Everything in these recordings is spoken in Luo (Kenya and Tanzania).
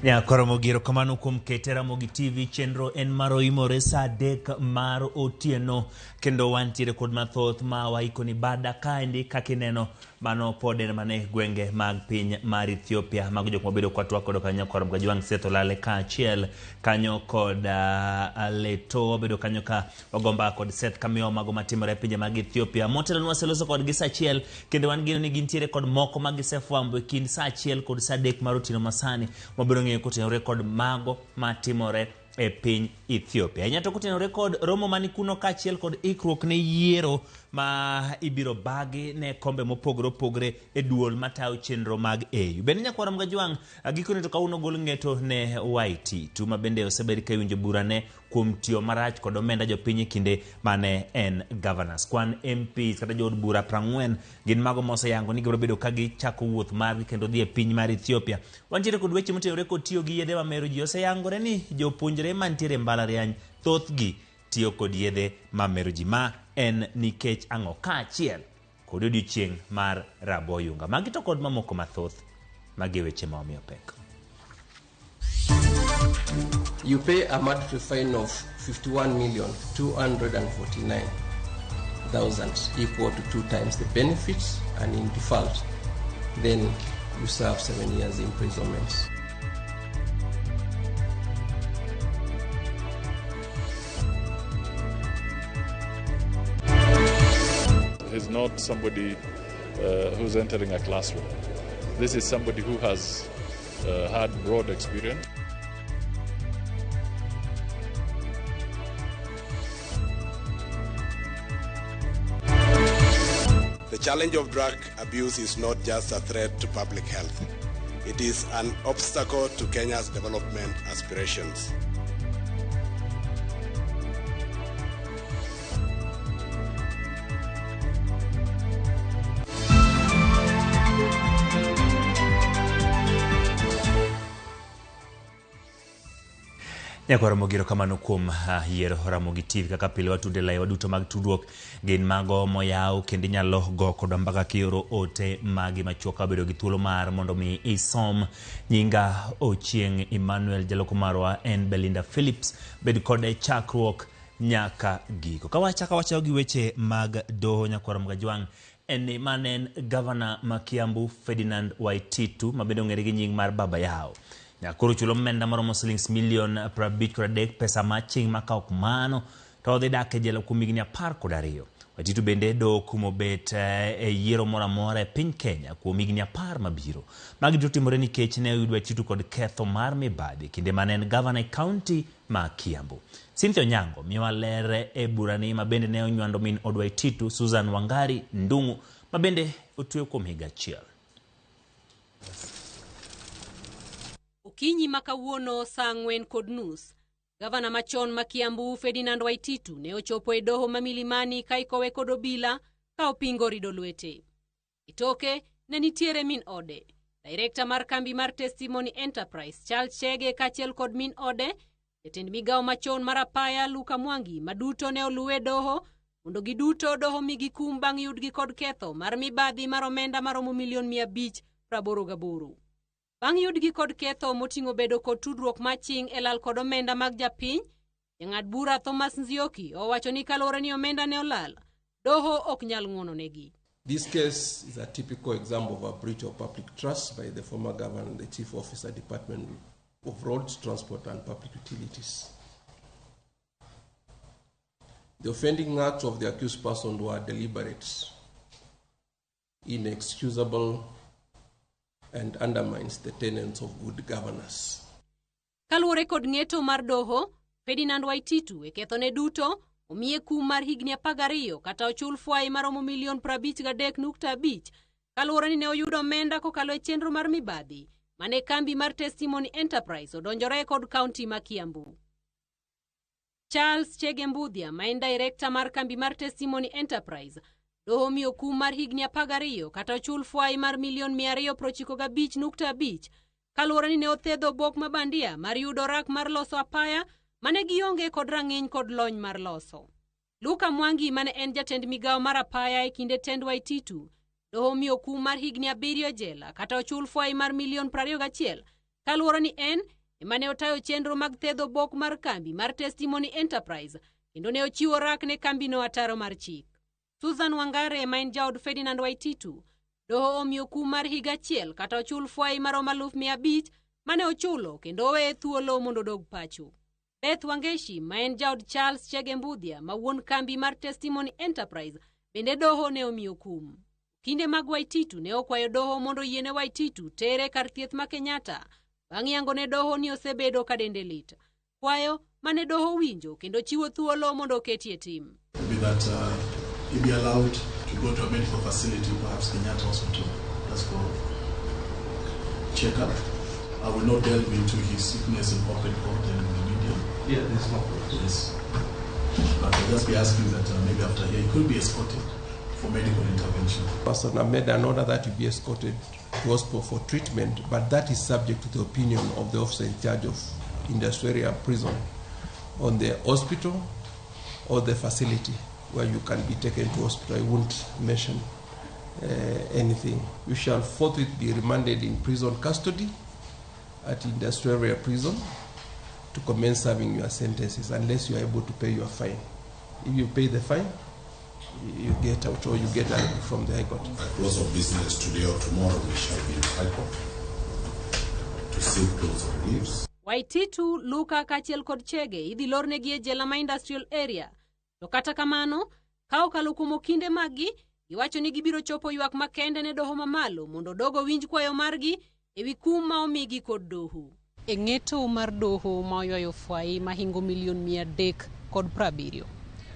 Ya koromo giro kamano kuom ketera mogi TV chenro en maro imore sa dek mar otieno kendo wantiere kod mathoth ma waikoni bada kaendi kakineno mano pode mane gwenge mag piny mar Ethiopia mag jok mobedo kwatwa kod kanyo korom gajwang setho lale ka achiel kanyo kod leto obedo kanyo ka ogomba kod Seth Kamio mago matimore pinje mag Ethiopia motelo nwa seloso kod gisa achiel kendo wan gino ni gintiere kod moko mag sefwambo kind sa achiel kod sa dek mar otieno masani mobedo ng'eyo kotenore kod mago matimore e piny Ethiopia. Nyato kotenore kod romo mani kuno ka achiel kod ikruok ne yiero ma ibiro bagi ne kombe mopogore opogore e duol matayo chenro mag AU. Bende nyakwaram gajwang gikone to kauno gol ng'eto ne YT tuma bende osebedi ka winjo burane kuom tiyo marach kod omenda jopiny kinde mane en governors. Kwan MPs kata jood bura 40 gin mago moseyango ni gibiro bedo ka gichako wuoth margi kendo dhi e piny mar Ethiopia. Wantiere kod weche motenore kod tiyo gi yedhe mamero ji oseyangore ni jopuonjre mantiere mbalariany thothgi tiyo kod yedhe mamero ji ma en nikech ang'o ka achiel kod odiochieng' mar raboyunga. Magi to kod mamoko mathoth magi weche ma omiyo pek. You pay a monthly fine of 51,249,000 equal to 2 times the benefits, and in default, then you serve 7 years imprisonment. He's not somebody who's entering a classroom. This is somebody who has had broad experience. The challenge of drug abuse is not just a threat to public health. It is an obstacle to Kenya's development aspirations. Nyakwaromo giro kamano kuom yiero Ramogi TV kaka pile watude laiwa duto mag tudruok gin mago moyaw kendo nyalo go kod mbaka kioro ote magi machuoka bedo gi thuolo mar mondo mi isom. Nyinga Ochieng Emmanuel jaloko marwa en Belinda Phillips bed kod chakruok nyaka giko. Kawacha gi weche mag doho nyakwaromo gajwang en manen governor ma Kiambu Ferdinand Waititu mabedo ng'ere gi nying mar baba yao. Koro chulo menda maromo shillings million 53 pesa maching makaok mano to odhi dak e jela kuom higni 12. Waititu bende do kumo bet e yiero moro amora e piny Kenya kuom higni 10 mabiro. Magi duto timore nikech ne oyud Waititu kod ketho mar mibadhi kinde mane en governor e county ma Kiambu. Cynthia Onyango miwa ler e burani ma bende ne onywando min od Waititu Susan Wangari Ndung'u ma bende otweyo kuom higa achiel. Okinyi makawuono saa 4:30, gavana machon ma Kiambu Ferdinand Waititu ne ochopo e doho ma Milimani ka ikowe kod obila ka opingo rido lwete. Itoke ne nitiere min ode, director mar kambi mar Testimony Enterprise Charles Chege kachiel kod min ode, jatend migawo machon mar apaya Luka Mwangi maduto ne oluwe doho mondo giduto doho migi kum bang' yudgi kod ketho mar mibadhi mar omenda maromo $588,000. Bang' yudgi kod ketho moting'o bedo kod tudruok maching e lal kod omenda mag japiny, jang'ad bura Thomas Nzioki owacho ni kalore ni omenda ne olal, doho ok nyal ng'uono negi. This case is a typical example of a breach of public trust by the former governor and the chief officer, Department of Roads, Transport and Public Utilities. The offending acts of the accused person were deliberate, inexcusable, and undermines the tenets of good governance. Kaluwore kod ng'eto mar doho, Ferdinand Waititu e kethone duto omiye kum mar higni 12 kata ochul fwai maromo $53.5 kaluwore ni ne oyudo omenda kokalo e chenro mar mibadhi mane kambi mar Testimony Enterprise odonjore kod kaunti ma Kiambu. Charles Chege Mbudhia ma en director mar kambi mar Testimony Enterprise doho miyo kum mar higni 12 kata ochul fwai mar $295.5 kaluwore ni ne othedho bok mabandia mar yudo rak mar loso apaya mane gionge kod rang'iny kod lony mar loso. Luka Mwangi mane en jatend migawo mar apaya e kinde tend Waititu doho miyo kum mar higni 7 jela kata ochul fwai mar $21,000 kaluwore ni en ema ne otayo chenro mag thedho bok mar kambi mar Testimony Enterprise kendo ne ochiwo rak ne kambino ataro mar chik. Susan Wangare ema en jaod Ferdinand Waititu. Doho omiyo kum mar higa achiel kata ochul fwai maromo 500,000 mane ochulo kendo oweye thuolo mondo odog pacho. Beth Wangeshi ma en jaod Charles Chege Mbudhia ma wuon kambi mar Testimony Enterprise bende doho ne omiyo kum. Kinde mag Waititu ne okwayo doho mondo yiene Waititu tere kar thieth ma Kenyatta bang' yango ne doho ni osebedo ka dende lit. Kwayo mane doho winjo kendo chiwo thuolo mondo oketie tim. He'll be allowed to go to a medical facility, perhaps Kenyatta Hospital. Let's go check up. I will not delve into his sickness in open court and in the media. Yeah, there's no problem. Yes. But I'll just be asking that maybe after here he could be escorted for medical intervention. Person have made an order that he be escorted to hospital for treatment, but that is subject to the opinion of the officer in charge of Industrial Area Prison on the hospital or the facility where you can be taken to hospital. I won't mention anything. You shall forthwith be remanded in prison custody at Industrial Area Prison to commence serving your sentences unless you are able to pay your fine. If you pay the fine, you get out or you get out from the High Court. By close of business today or tomorrow, we shall be in High Court to seek those reliefs. Waititu, Luka kachiel kod Chege idhi lornegi e jela ma Industrial Area. To kata kamano, ka okalo kuom kinde maggi, iwacho ni gibiro chopo ywak makende ne doho mamalo mondo dogo winj kwayo margi ewi kum ma omigi kod doho. E ng'eto mar doho ma oywayo fwai mahingo $370,000.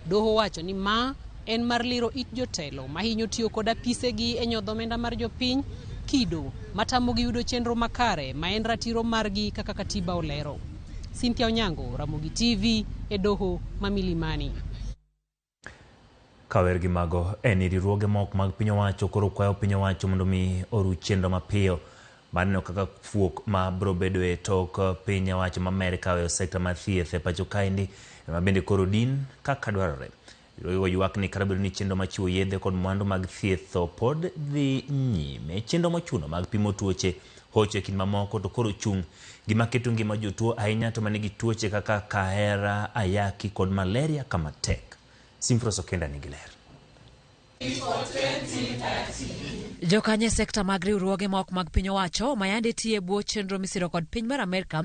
Doho wacho ni ma en mar liro it jotelo mahinyo tiyo kod apisegi e nyodho omenda mar jopiny, kido matamogi yudo chenro makare ma en ratiro margi kaka katiba olero. Cynthia Onyango, Ramogi TV, e doho ma Milimani. Kawer gi mago en riwruoge mok mag piny owacho koro kwayo piny owacho mondo mi oru chenro mapiyo maneno kaka fuok ma bro bedo e tok piny owacho ma Amerika weyo sekta mar thieth e pacho kaendi ma bende koro din kaka dwarore. Riwruoge ywak ni kara bedo ni chenro machiwo yedhe kod mwandu mag thieth pod dhi nyime. Chenro mochuno mag pimo tuoche hoche kin mamoko to koro chung gima keto ngima jotuo ahinya to manigi tuoche kaka kahera, ayaki kod malaria kama tek. Simfroso Kenda Nigiler. Jokanye sekta mag riwruoge mok mag piny owacho mayande tie bwo chenro misiro kod piny mar Amerika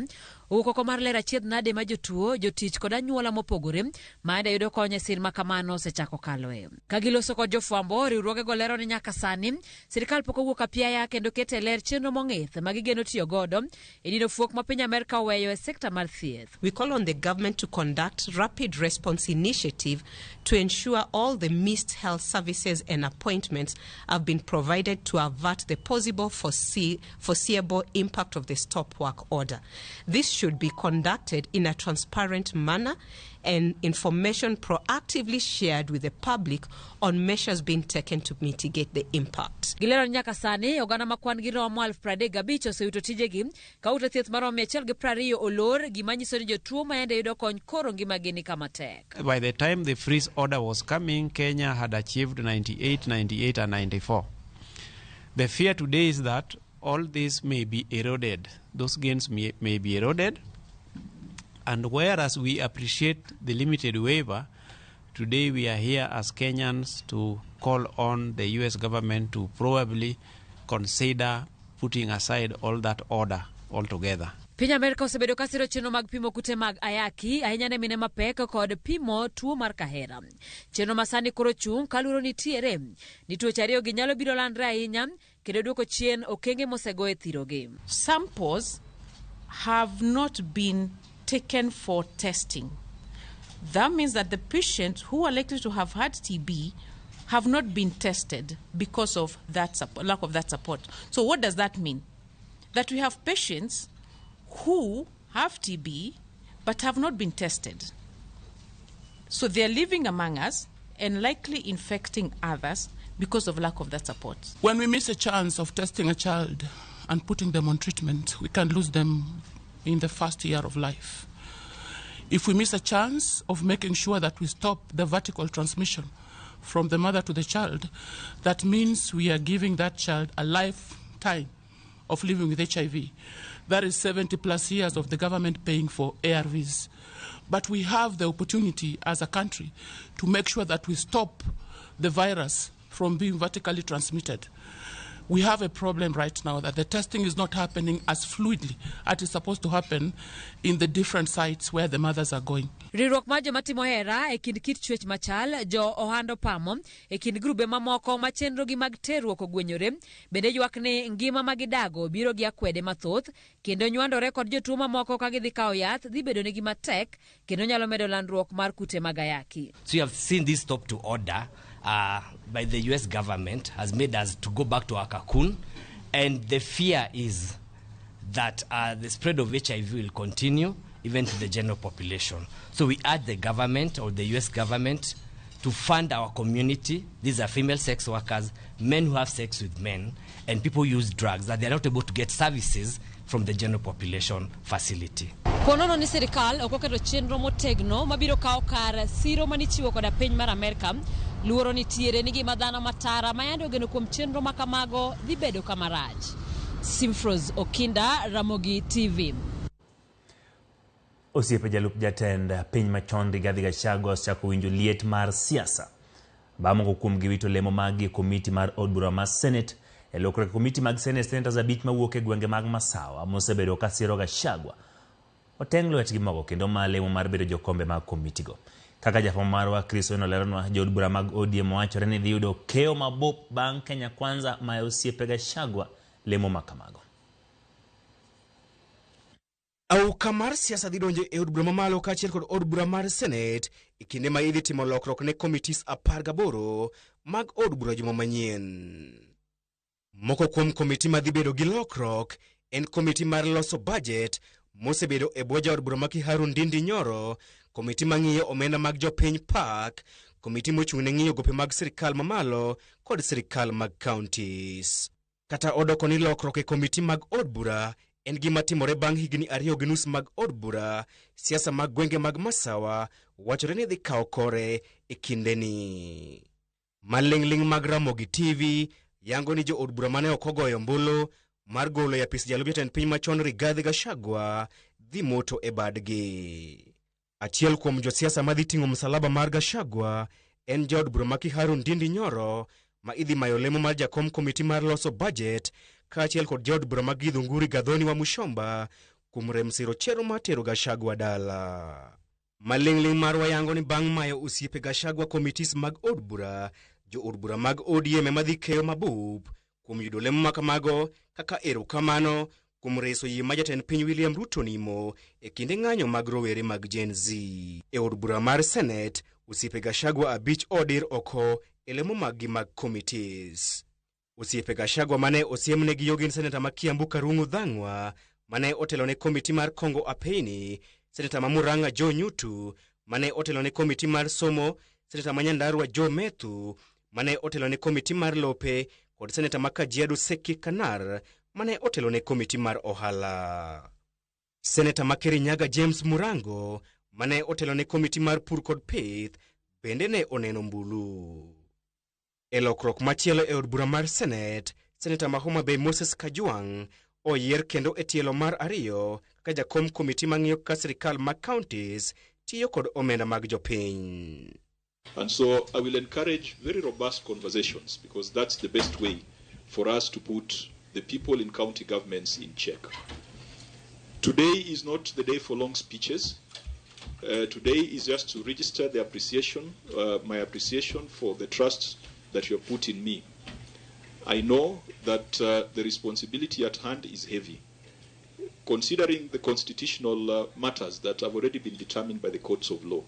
oko mar lera chiedh nade ma jotuo, jotich kod anyuola mopogore mayande yudo konye sin makamano sechako kaloe. Kagiloso kod jofwambo, riwruoge go lero ni nyaka sani sirikal pok owuok apiaya kendo kete ler chenro mong'ith magigeno tiyo godo e dino fuok ma piny Amerika oweyo e sekta mar thieth. We call on the government to conduct rapid response initiative to ensure all the missed health services and appointments have been provided to avert the possible foreseeable impact of the stop work order. This should be conducted in a transparent manner and information proactively shared with the public on measures being taken to mitigate the impact. Gilero nyaka sani ogana makwan gi romo 35,000 oseyuto tijegi ka ute thieth maromo 120 olor gimanyiso ni jotuo mayande yudo kony koro ngimagi ni kama tek. By the time the freeze order was coming, Kenya had achieved 98, 98 and 94. The fear today is that all this may be eroded. Those gains may be eroded. And whereas we appreciate the limited waiver, today we are here as Kenyans to call on the U.S. government to probably consider putting aside all that order altogether. Piny Amerika osebedo kasiro chenro mag pimo kute mag ayaki ahinya ne mine mapek kod pimo tuo mar kahera. Chenro masani koro chung kaluro nitiere ni tuoche ariyo gi nyalo biro landre ahinya kendo duoko chien okenge mosego e thirogi. Samples have not been taken for testing. That means that the patients who are likely to have had TB have not been tested because of that lack of that support. So what does that mean? That we have patients who have TB but have not been tested. So they're living among us and likely infecting others because of lack of that support. When we miss a chance of testing a child and putting them on treatment, we can lose them in the first year of life. If we miss a chance of making sure that we stop the vertical transmission from the mother to the child, that means we are giving that child a lifetime of living with HIV. That is 70 plus years of the government paying for ARVs. But we have the opportunity as a country to make sure that we stop the virus from being vertically transmitted. We have a problem right now that the testing is not happening as fluidly as it's supposed to happen in the different sites where the mothers are going. Riwruok mar joma timo hera e kind kit chwech machal, jo ohando pamo, e kind grube mamoko ma chenrogi mag terruok ogwenyore, bende ywak ni ngima ma gidago biro gi akwede mathoth, kendo nywandore kod jotuo mamoko ka gidhi kawo yath dhi bedonegi matek, kendo nyalo medo landruok mar kute mag ayaki. So you have seen this stop to order by the US government has made us to go back to our cocoon, and the fear is that the spread of HIV will continue even to the general population. So we urge the government or the US government to fund our community. These are female sex workers, men who have sex with men, and people who use drugs, that they are not able to get services from the general population facility. Ponono ni sirikal okoketo chenro motegno mabiro kawo kar siro manichiwo koda piny mar Amerika. Luoro nitiere ni gima dhano matara mayande ogeno kuom chenro makamago dhi bedo kamarach. Simfros Okinda, Ramogi TV. Osiepe jalup jatend piny machon Rigathi Gachagua osechako winjo liet mar siasa. Bamoko kuom giwito lemo mag komiti mar od bura mar Senate e lokruok komiti mag Senate senators abich mawuok e gwenge mag Masawa mosebedo ka siro Gachagua oteng' lwetgi mogo kendo ma lemo mar bedo jokombe mag komiti go. Kaka jafwambo marwa Chris Onoleronwa, jood bura mag ODM wachore ni dhi yudo keyo mabup bang' Kenya Kwanza ma osiepe Gachagua lemo makamago. Auka mar siasa dhi donjo e od bura mamalo kaachiel kod od bura mar Senate e kinde ma idhi timo lokruok ne committees 18 mag od bura juma manyien. Moko kuom komiti ma dhi bedo gi lokruok en komiti mar loso budget mosebedo e bwo jaod bura ma Kiharu Ndindi Nyoro, komiti mang'iyo omenda mag jopiny park, komiti mochung' ne ng'iyo gope mag sirikal mamalo kod sirikal mag counties. Kata odoko ni lokruok e komiti mag od bura en gima timore bang' higni 2.5 mag od bura, siasa mag gwenge mag Masawa wachore ni dhi kawo kore e kindeni. Maling'ling mag Ramogi TV yango ni jo od bura mane okogoyo ombulu mar golo ya apis jalup jatend piny machon Rigathi Gachagua dhi moto e badgi. Achiel kuom josiasa madhi ting'o msalaba mar Gachagua en jaod bura ma Kiharu Ndindi Nyoro ma idhi mayo lemo mar jakom komiti mar loso budget kaachiel kod jaod bura mag Githunguri Gathoni wa Mushomba kuom rem siro chero matero Gachagua dala. Maling'ling mar wayango ni bang' mayo osiepe Gachagua committees mag od bura, jo od bura mag ODM madhi keyo mabup kuom yudo lemo makamago kaka erokamano kuom reso yie ma jatend piny William Ruto nimo e kinde ng'anyo mag rowere mag Gen Z. E od bura mar Senate, osiepe Gachagua abich odir oko e lemo maggi mag committees. Osiepe Gachagua mane osiemne gi yogin seneta ma Kiambu Karungu Dhang'wa mane otelo ne komiti mar Kongo Apeini, seneta ma Murang'a Joe Nyutu mane otelo ne komiti mar somo, seneta ma Nyandarua Joe Methu mane otelo ne komiti mar lope kod seneta ma Kajiado Seki Kanar mane otelo ne komiti mar ohala. Seneta ma Kirinyaga James Murango mane otelo ne komiti mar pur kod pith bende ne oneno mbulu. E lokruok machielo e od bura mar Senate, seneta ma Homa Bay Moses Kajwang' oyier kendo e tielo mar ariyo ka jakom komiti mang'iyo ka sirikal mag counties tiyo kod omenda mag jopiny. And so I will encourage very robust conversations because that's the best way for us to put the people in county governments in check. Today is not the day for long speeches. Today is just to register the appreciation, my appreciation for the trust that you have put in me. I know that the responsibility at hand is heavy. Considering the constitutional matters that have already been determined by the courts of law,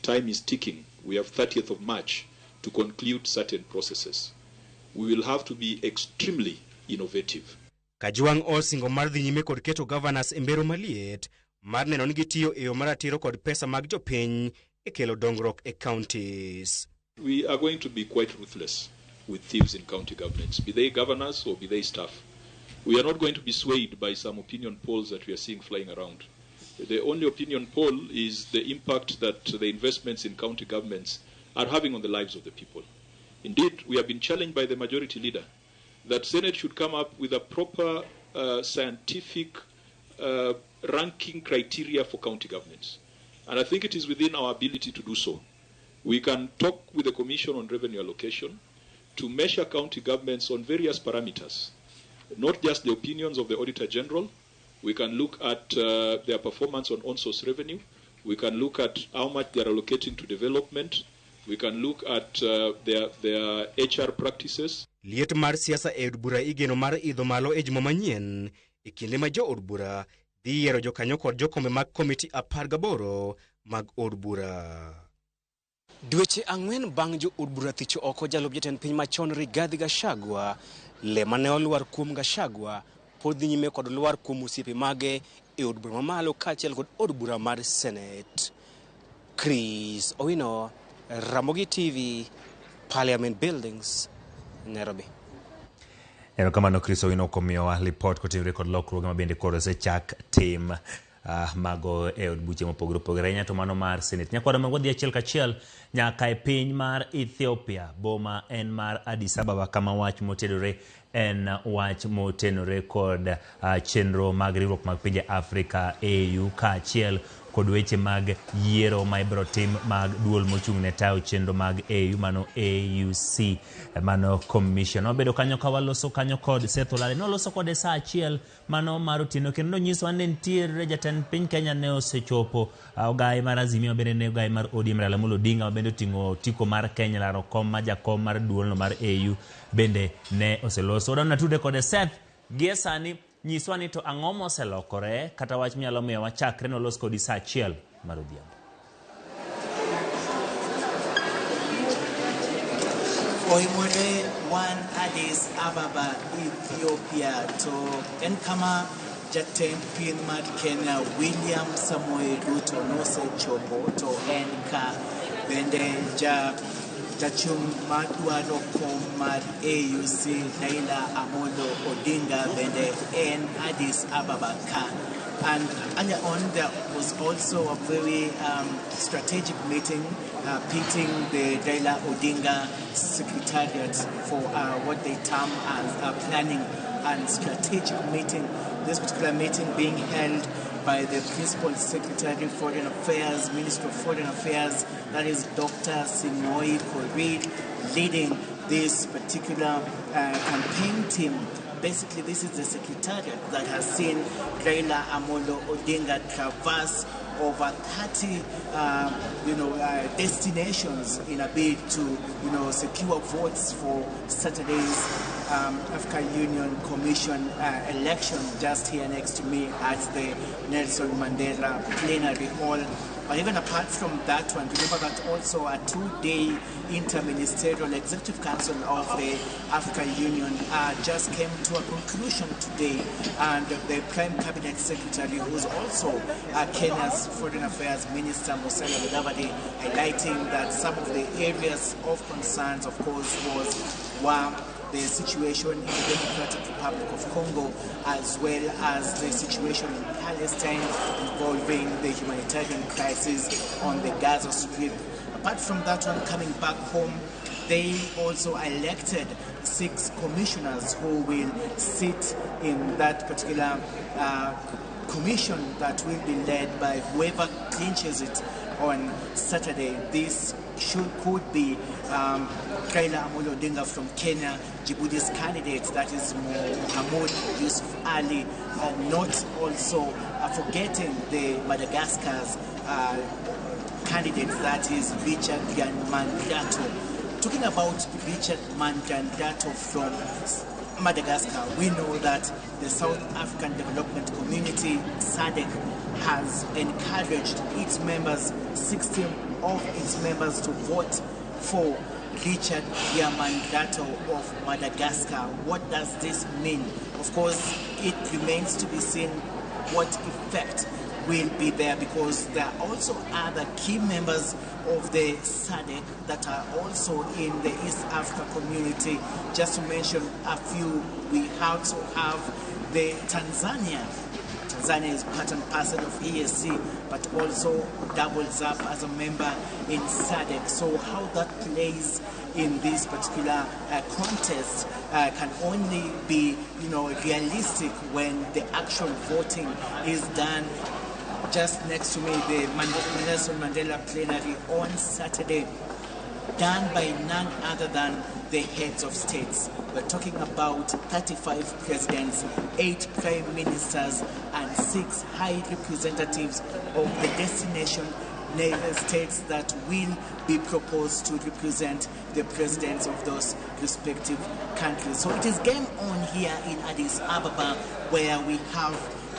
time is ticking. We have 30th of March to conclude certain processes. We will have to be extremely innovative. Kajwang' osingo mar dhi nyime kod keto governors e mbero maliet mar neno ni gitiyo e yo maratiro kod pesa mag jopiny e kelo dongruok e counties. We are going to be quite ruthless with thieves in county governments, be they governors or be they staff. We are not going to be swayed by some opinion polls that we are seeing flying around. The only opinion poll is the impact that the investments in county governments are having on the lives of the people. Indeed, we have been challenged by the majority leader that Senate should come up with a proper scientific ranking criteria for county governments. And I think it is within our ability to do so. We can talk with the Commission on Revenue Allocation to measure county governments on various parameters, not just the opinions of the Auditor General. We can look at their performance on source revenue. We can look at how much they are allocating to development. We can look at their HR practices. Liet mar siasa e od bura igeno mar idho malo e juma manyien e kinde ma jo od bura dhi yiero jokanyo kod jokombe mag komiti 18 mag od bura. Dweche 4 bang' jo od bura thicho oko jalup jatend piny machon Rigathi Gachagua, le mane olwar kuom Gachagua pod dhi nyime kod lwar kuom osiepe mage e od bura mamalo kaachiel kod od bura mar Senate. Chris Owino, Ramogi TV, Parliament Buildings, Nairobi. Erokamano Chris Owino komiyowa report kotenore kod lokruoge ma bende koro osechak tim mago e od buche mopogore opogore ahinya to mano mar Senate. Nyakwara mag wadhi achiel kachiel nyaka e piny mar Ethiopia, boma en mar Addis Ababa, kama wach motedore en wach motenore kod chenro mag riwruok mag pinje Afrika AU kaachiel kod weche mag yiero ma ibro tim mag duol mochung' ne tayo chenro mag AU, mano AUC, mano commission. Obedo kanyo ka waloso kanyo kod Seth Olale, noloso kode saa achiel mano mar otieno, kendo nyiso ne nitiere jatend piny Kenya ne osechopo, ogai mar Azimio bende ne ogai mar ODM Raila Amolo Odinga bende oting'o tiko mar Kenya laro kom ma jakom mar duolno mar AU bende ne oseloso. Odana tude kode Seth gie sani nyiswa ni to ang'o moselokore kata wach minyalo miyo wachakre nolos kodi saa achiel mar odhiambo. Oimore wan Addis Ababa, Ethiopia to en kama jatend piny mar Kenya William Samoei Ruto nosechopo to en ka bende jachung' madwaro kom mar AUC Raila Amolo Odinga bende en Addis Ababa ka. And earlier on, there was also a very strategic meeting pitting the Raila Odinga Secretariat for what they term as planning and strategic meeting. This particular meeting being held by the Principal Secretary of Foreign Affairs, Minister of Foreign Affairs, that is Dr. Simoei Korir, leading this particular campaign team. Basically, this is the secretariat that has seen Raila Amolo Odinga traverse over 30, destinations in a bid to, secure votes for Saturday's African Union Commission election just here next to me at the Nelson Mandela Plenary Hall. But even apart from that one, remember that also a 2-day interministerial executive council of the African Union just came to a conclusion today, and the Prime Cabinet Secretary, who is also Kenya's Foreign Affairs Minister, Musalia Mudavadi, highlighting that some of the areas of concerns, of course, were the situation in the Democratic Republic of Congo, as well as the situation in Palestine involving the humanitarian crisis on the Gaza Strip. Apart from that one, coming back home, they also elected 6 commissioners who will sit in that particular commission that will be led by whoever clinches it on Saturday. This could be Raila Amolo Odinga from Kenya, Djibouti's candidate, that is Mohamed Yusuf Ali, not also forgetting the Madagascar's candidate, that is Richard Mandato. Talking about Richard Mandato from Madagascar, we know that the South African Development Community, SADC, has encouraged its members, 16 of its members, to vote for Richard Mandato of Madagascar. What does this mean? Of course, it remains to be seen what effect will be there, because there are also other key members of the SADC that are also in the East Africa community. Just to mention a few, we also have the Tanzania. Tanzania is part and parcel of EAC, but also doubles up as a member in SADC. So how that plays in this particular contest can only be, realistic when the actual voting is done. Just next to me, the Nelson Mandela plenary on Saturday, done by none other than the heads of states. We're talking about 35 presidents, 8 prime ministers, and 6 high representatives of the destination states that will be proposed to represent the presidents of those respective countries. So it is game on here in Addis Ababa, where we have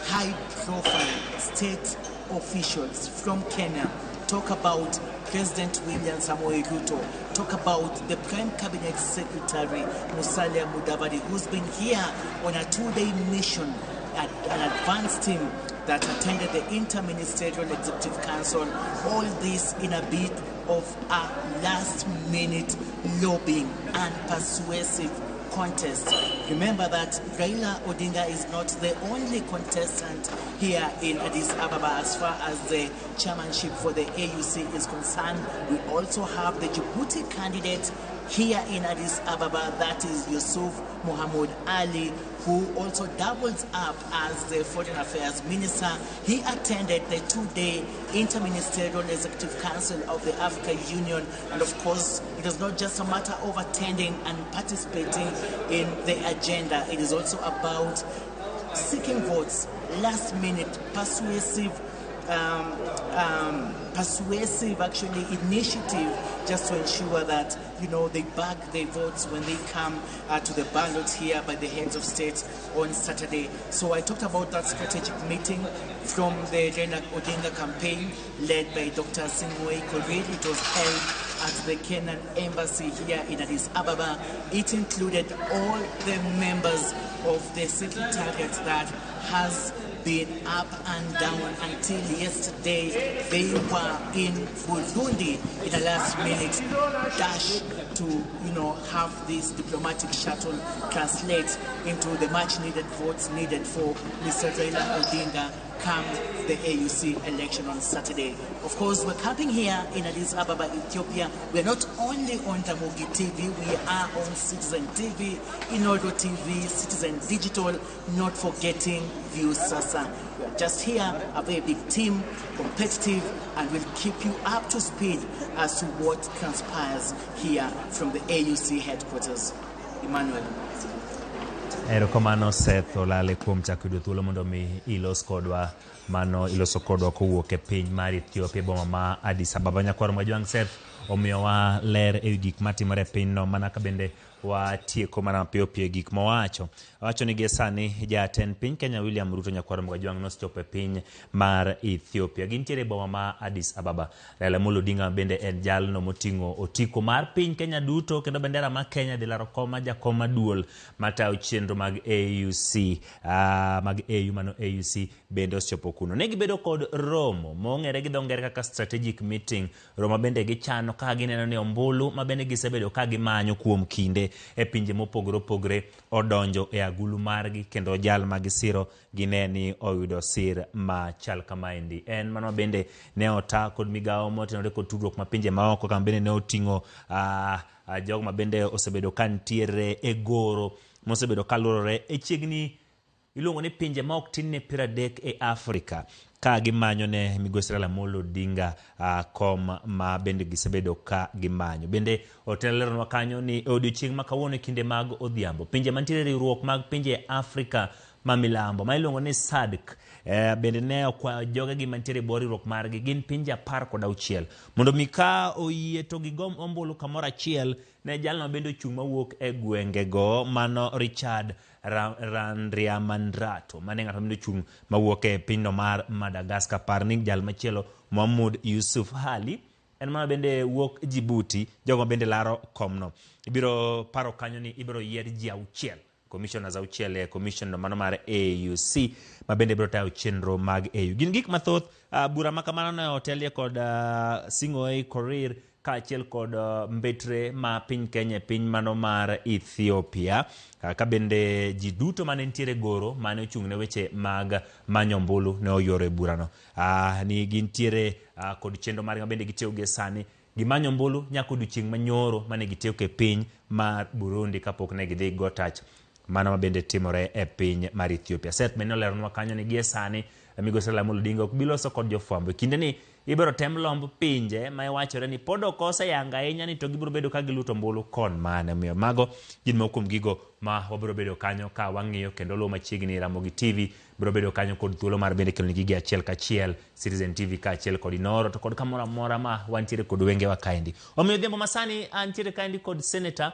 high-profile state officials from Kenya talk about President William Samoei Ruto, talk about the Prime Cabinet Secretary Musalia Mudavadi, who's been here on a 2-day mission, an advanced team that attended the Inter-Ministerial Executive Council, all this in a bit of a last-minute lobbying and persuasive contest. Remember that Raila Odinga is not the only contestant here in Addis Ababa as far as the chairmanship for the AUC is concerned. We also have the Djibouti candidate here in Addis Ababa, that is Yusuf Mohammed Ali, who also doubles up as the Foreign Affairs Minister. He attended the 2-day Inter-Ministerial Executive Council of the African Union, and of course it is not just a matter of attending and participating in the agenda. It is also about seeking votes, last-minute, persuasive actually initiative, just to ensure that they bag their votes when they come to the ballot here by the heads of state on Saturday. So I talked about that strategic meeting from the Raila Odinga campaign led by Dr. Sing'oei Korir. It was held at the Kenyan Embassy here in Addis Ababa. It included all the members of the secretariat that has been up and down until yesterday. They were in Burundi in a last-minute dash to, have this diplomatic shuttle translate into the much-needed votes needed for Mr. Raila Odinga come the AUC election on Saturday. Of course, we're camping here in Addis Ababa, Ethiopia. We're not only on Ramogi TV, we are on Citizen TV, Inodo TV, Citizen Digital, not forgetting Views Sasa. We're just here, a very big team, competitive, and we'll keep you up to speed as to what transpires here from the AUC headquarters. Emmanuel. Erokamano Seth Olale kuom chako yudo thuolo mondo mi ilos kodwa mano iloso kodwa kowuok e piny mar Ethiopia boma ma Addis Ababa. Nyakwaro Mwajwang' Seth omiyowa ler e gik matimore e pinyno, mana ka bende watieko mana piyo gik mowacho. Wacho ni gie sani jatend piny Kenya William Ruto Nyakwaro Mwajwang' nochopo e piny mar Ethiopia. Gintiere e boma ma Addis Ababa. Raila Amolo Odinga bende en jalno moting'o otiko mar piny Kenya duto, kendo bendera ma Kenya dhi laro kom ma jakom maduol matayo chenro mag AUC, mag AU mano AUC bende osechopo kuno. Ne gibedo kod romo mong'ere gi dho ngere kaka strategic meeting, romo bende gichano ka gineno ni ombulu ma bende gisebedo ka gimanyo kuom kinde e pinje mopogore opogore odonjo e agulu margi, kendo jal magisiro gine ni oyudo sir ma chal kamaendi. En mano bende ne ota kod migawo motenore kod tudruok ma pinje maoko, kama bende ne oting'o jogo ma bende osebedo ka ntiere e goro mosebedo kalurore e chiegni iluongo ni pinje ma ok tin ne 30 e Afrika, ka gimanyo ne migosi Raila Amolo Odinga kom ma bende gisebedo ka gimanyo. Bende oteleronwa kanyo ni odiochieng' ma kawuono e kinde mag odhiambo, pinje mantiere riwruok mag pinje Afrika ma milambo ma iluongo ni SADC bende ne okwayo jogegi mantiere bor riwruok margi, gin pinje 16, mondo mi ka oyie to gigom ombulu kamoro achiel ne jalno bende ochung' mawuok e gwengego, mano Richard Randriamandrato, mane ng'ato bende ochung' mawuok e pinyno mar Madagascar. Par ni jal machielo Mohamud Yusuf Ali en mana bende wuok Djibouti, jogo bende laro komno. Ibiro paro kanyo ni ibiro yier ji 6 commissioners auchiel e commission no mano mar AUC ma bende biro tayo chenro mag AU. Gin gik mathoth, bura ma kamano ne otelie kod Sing'oei Korir kaachiel kod mbetre ma piny Kenya, piny mano mar Ethiopia, ka bende ji duto mane ntiere goro mane ochung' ne weche mag manyo ombulu ne oyoro e burano. Ni gintiere kod chenro mar bende gitiyo gi sani gimanyo ombulu nyaka odiochieng' manyoro mane gitieko e piny mar Burundi kapok ne gidhi go tach mano ma bende timore e piny mar Ethiopia. Seth Menino oleronwa kanyo ni gie sani Migosi Raila Amolo Odinga ok bi loso kod jofwambo. Kinde ni ibiro tem lomb pinje ma iwachore ni pod ok oseyanga ahinya ni to gibiro bedo ka giluto ombulu kon mane. Omiyo mago gin moko kuom gigo ma wabiro bedo kanyo ka wang'iyo kendo luwo machiegni. Ramogi TV biro bedo kanyo kod thuolo mar bende kelo gigi achiel kachiel, Citizen TV ka achiel kod Inoro to kod kamoro amora ma wantiere kod wenge wa kaendi. Omiyo dhiambo masani antiere kaendi kod Senator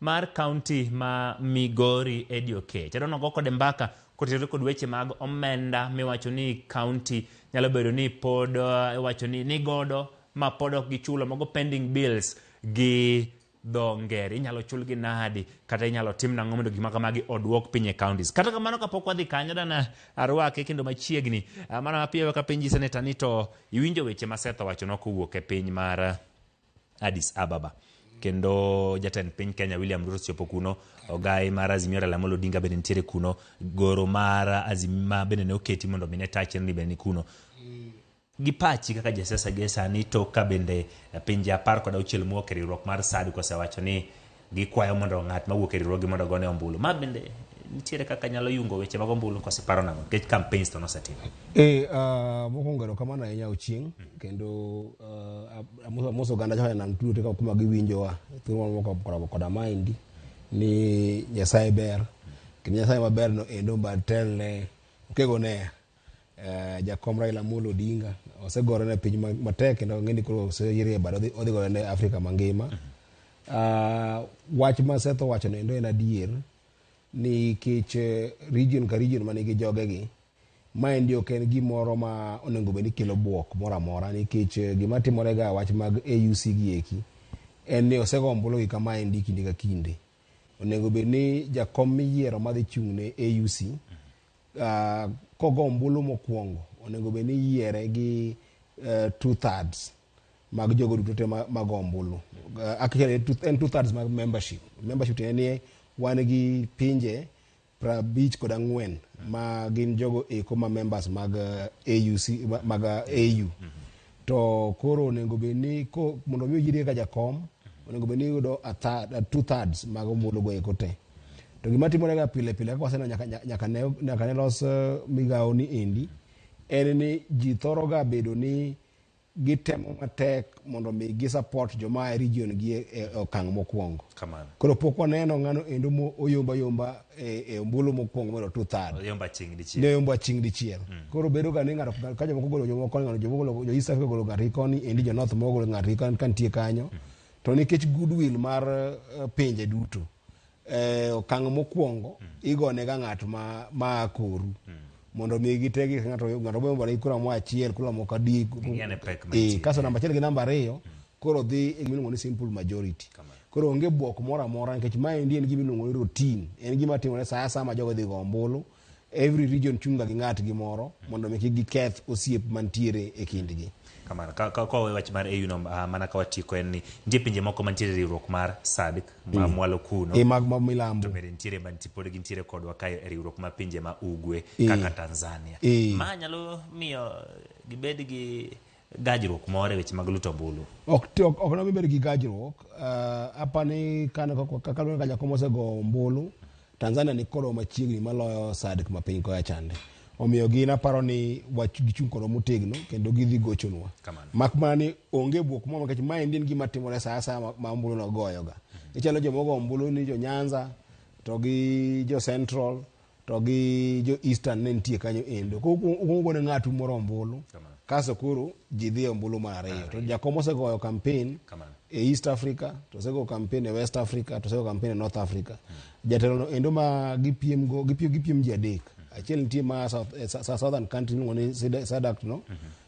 mar county ma Migori Eddie Oketch. Adono go kode mbaka kotenore kod weche mag omenda miwacho ni county nyalo bedo ni pod iwacho ni godo ma pod ok gichulo mago pending bills gi dho ngere inyalo chulgi nadi kata inyalo tim nang'o mondo gik makamagi odwok piny e counties. Kata kamano kapok wadhi kanyo dana arwake kendo machiegni mana mapiyo ka penji Senator ni to iwinjo weche ma Seth owacho nokowuok e piny mar Addis Ababa. Kendo jatend piny Kenya William Ruto chopo kuno, ogai mar Azimio Raila Amolo Odinga bende nitiere kuno, goro mar Azimio bende ne oketi mondo mine tachen ni bende kuno. Gipachi kaka jasiasa gi sani to ka bende pinje 16 mowuok e riwruok mar SADC osewacho ni gikwayo mondo ng'at mawuok e riwruogi mondo gone ombulu. Ma bende nitiere kaka nyalo yungo weche mag ombulu koseparo nang'o nikech campaigns to nosetimo. Mokwongo kamano ahinya Ochieng' kendo amoso oganda johala nan tudo ka kuma giwinjowa thuolo moko koda maendi ni Nyasaye ber kendo Nyasaye maber no endo batel okegone jakom Raila Amolo Odinga osegore ne piny matek kendo ng'eni koro oseyirie bado odhi gore ne Afrika mangima. Wach ma Seth owacho endo en adier ni kech region ka region manigi jogegi maendi ok en gimoro ma onego bed ni kelo buok moro amora nikech gima timore ga wach mag AUC gi eki en ni osego ombulu gi kamaendi kinde ka kinde. Onego bed ni jakom miyiero madhi chung' ne AUC kogo ombulu mokwongo onego bed ni yiere gi 2/3 mag jogo duto te mag ombulu. Actually en 2/3 mag membership ni wan gi pinje 54 ma gin jogo eko ma members mag AUC mag AU. To koro onego bed ni mondo mi oyiere ka jakom onego bed ni yudo 2/3 mag ombulu go eko te. To gima timore ga pile pile ka waseno nyaka ne los migawo ni endi en ni ji thoro ga bedo ni gitemo matek mondo mi gi support joma e region gi e okang' mokwongo. Koro pok waneno ng'ano endo mo oyomba e ombulu mokwongo mondo 2/3 oyomba ching dichiel. Koro bedo ga ni ng'ato ka jomoko golo jomoko ng'ano jomoko jo East Africa golo ng'ato koni endi jo North mogolo ng'ato kan tie kanyo to nikech goodwill mar pinje duto okang' mokwongo igone ga ng'at ma koru mondo mi gitegi ng'ato bomba ni kura mo achiel kula mo kadi kaso namba 1 gi namba 2 koro dhi e gimiluongo ni simple majority. Koro onge buok moro amora nikech mae en gimiluongo ni routine, en gima timore sa asama jogo dhi go ombulu every region chunga gi ng'at gi moro mondo mi giketh osiep mantiere e kindgi. Kamano ka wach mar AU no mana ka watiko en ni nitie pinje moko mantiere riwruok mar SADC ma mwalo kuno mag milambo to bende nitiere pod gintiere kodwa ka riwruok ma pinje ma ugwe kaka Tanzania. Ma nyalo miyo gibed gi gajruok moro e weche mag luto ombulu. Ok no bed gi gajruok apani kan ka jakom osego ombulu Tanzania ni kodo machiegni maloyo SADC ma piny koya chande. Omiyo gin aparo ni wach gichung' kodo motegno kendo gidhi gochonwa. Mak mani onge buok moro nikech mae en gima timore sa asaya ma ombulu no goyoga. Ichalo jomogo ombulu ni jo Nyanza to gi jo Central to gi jo Eastern ne nitie kanyo endo. Kuongo ne ng'atu moro ombulu kaso koro ji dhi ombulu mar ariyo. To jakom osegoyo campaign e East Africa to osego campaign e West Africa to osego campaign e North Africa. Jatelo no endo ma gipiem ji adek. Achiel nitie ma Southern country ng'oni SADC no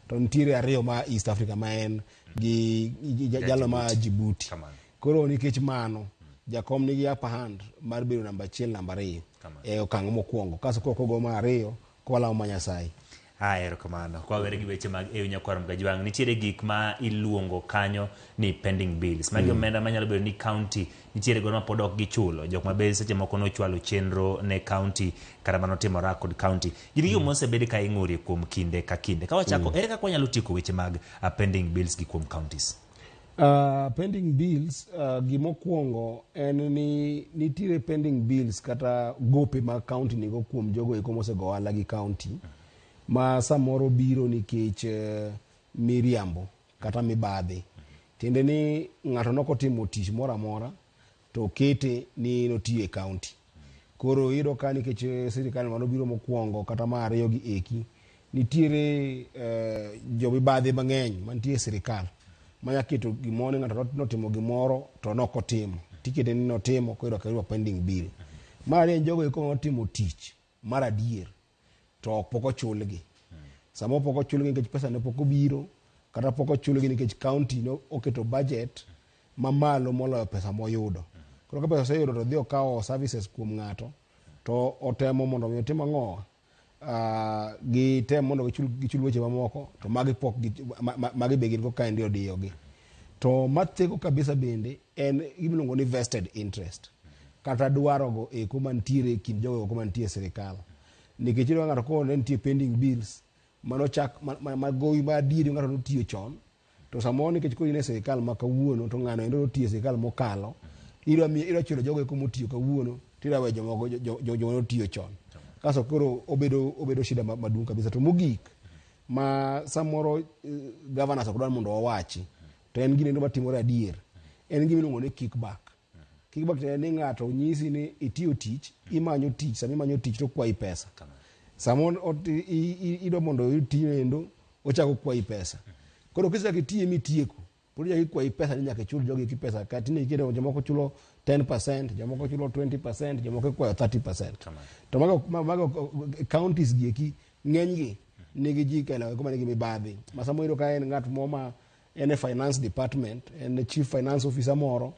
to nitiere ariyo ma East Africa ma en gi jalo ma Djibouti. Koro nikech mano jakom nigi upper hand mar bedo namba 1 namba 2 e okang' mokwongo kaso kogo mar ariyo kwalawo ma Nyasaye. Erokamano. Kwa were gi weche mag EU nyakwar Mgajwang' nitiere gik ma iluongo kanyo ni pending bills. Magi omenda manyalo bedo ni county nitiere godo ma pod ok gichulo. Jok ma be seche moko nochwalo chenro ne county kata mano timora kod county. Gin gigo mosebedi ka ing'uri kuom kinde ka kinde. Ka wachako ere kaka wanyalo tieko weche mag pending bills gi kuom counties? Pending bills, gimokwongo en ni nitiere pending bills kata gope ma county nigo kuom jogo eko mosego ohala gi county ma samoro biro nikech miriambo kata mibadhi. Tiende ni ng'ato nokotimo tich moro amora to kete ni notiyo e county. Koro iyudo ka nikech sirikal mano biro mokwongo kata ma ariyo gi eki nitiere jo mibadhi mang'eny mantie e sirikal manya keto gimoro ng'ato notimo gimoro to nokotimo tikete ni notimo koro ka pending bill. Mar ariyo jogo eko notimo tich mar adier to pok ochulgi. Samo pok ochulgi nikech pesa ne pok obiro kata pok ochulgi nikech county no oketo budget mamalo moloyo pesa moyudo. Koro ka pesa oseyudo to dhi okawo services kuom ng'ato to otemo mondo mi otim ang'o, gitem mondo gichul weche mamoko to magi be gin go kaendi odiyogi. To matheko kabisa bende en gimiluongo ni vested interest kata dwarogo eko mantiere kind jogo eko mantie e sirikal. Nikech iyudo ng'ato ko ne nitie pending bills manochak magowi ma adieri ng'ato notiyo chon to samoro nikech koro in e sirikal ma kawuono to ng'ano endo notiyo e sirikal mokalo iro chulo jogo eko motiyo kawuono tira we jomoko joma notiyo chon. Kaso koro obedo shida maduong' kabisa. To mogik ma samoro governors ok dwar mondo wawachi to en gino matimore adier en gimiluongo ni kickback. Kickback to en ni ng'ato nyisi ni itiyo tich, imanyo tich, sama imanyo tich to kwayi pesa. Samoro ido mondo itiyo endo ochako kwayi pesa. Koro kisa kitiye mitieko pod ya kwayi pesa ni nyaka chul jogi ki pesa kati ni kile jomoko chulo 10%, jomoko chulo 20%, jomoko kwayo 30%. To mago counties gi eki ng'enygi nigi ji kala kuma nigi mibadhi. Masamo iro ka en ng'at moma en finance department, en chief finance officer moro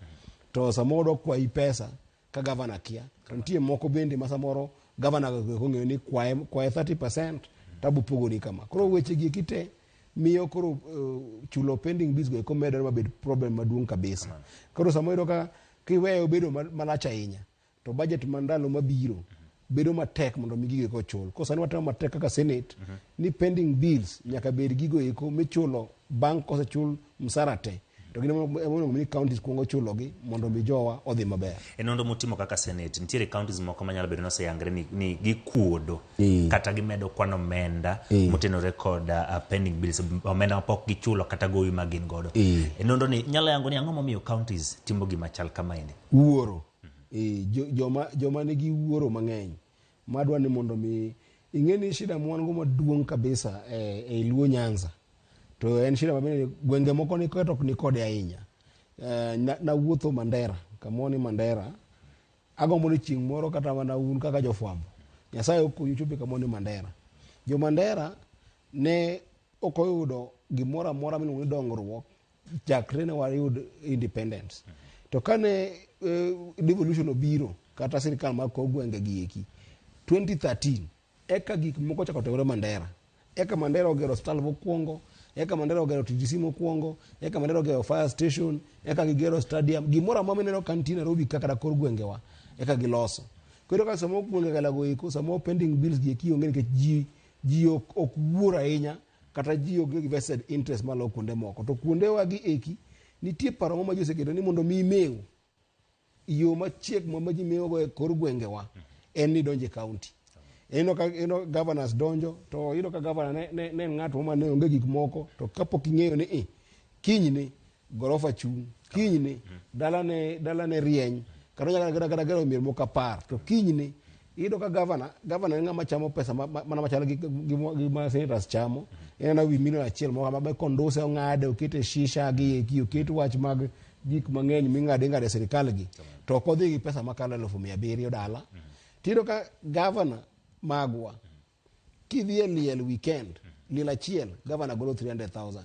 to samoro kwayi pesa ka governor kia. To nitie moko bende masamoro governor ko ng'eyo ni kwaye 30% tabu pogo ni kama. Koro weche gi kite miyo koro chulo pending bills go medo mabed problem maduong' kabisa. Koro samoro ka kiweyo bedo malach ahinya to budget mandalo mabiro bedo matek mondo migige ko chul. Ko sani watamo matek kaka Senate ni pending bills nyaka bed gigo eko michulo bank kose chul msara te. To gino ni counties kuongo chulogi mondo mi jowa odhi maber. Enondo mutimo kaka Senate nitiere counties moko manyalo bedo noseyangre ni gikuodo kata gimedo kwano omenda motenore kod pending bills, omenda mapok gichulo kata gowi magin godo. Enondo ni nyalo yango ni ang'o momiyo counties timo gima chal kama ende. Wuoro. Joma nigi wuoro mang'eny madwa ni mondo mi ing'eni shida mwan go maduong' kabisa e Luo Nyanza. To en shida mabende gwenge moko ni kode ahinya. Na wuotho Mandera, kamoni Mandera. Agombo ni chieng' moro kata mana un kaka jofwambo. Nyasaye okonyu chope kamoni Mandera. Jo Mandera ne okoyudo gimoro amora miluongo ni dongruok chakre ne wayud independence. To kane devolution obiro kata sirikal mar ko gwenge gi eki 2013 eka gik moko chako timore Mandera. Eka Mandera ogero hospital mokwongo, eka Mandera ogero TDC mokwongo, eka Mandera ogero fire station, eka gigero stadium, gimoro amora mineno kanti Nairobi kaka da kor gwengewa, eka giloso. Koro ka samo gwenge galago eko samo pending bills gi eki onge nikech ji ok wuora ahinya kata ji onge vested interest malo kuonde moko. To kuonde wa gi eki nitie paro ma joseketo ni mondo mi mew yo machiek ma ji mewo go e kor gwengewa en ni donje county. Eno governors donjo to ino ka governor ne ng'at ma ne onge gik moko to kapok ing'eyo ni kinyne gorofa chung, kinyne dala ne rieny kata nyaka gero mier moko apar to kinyne iyudo ka governor ng'ama chamo pesa mana machalo gi ma senators chamo en wi milion achiel moko mabe konduse ong'ade okete shisha gi eki okete wach mag gik mang'eny ming'ade sirikal gi to kodhi gi pesa makalo 700,000 dala. Tiro ka governor magwa kidhi e liel weekend liel achiel governor golo 300,000,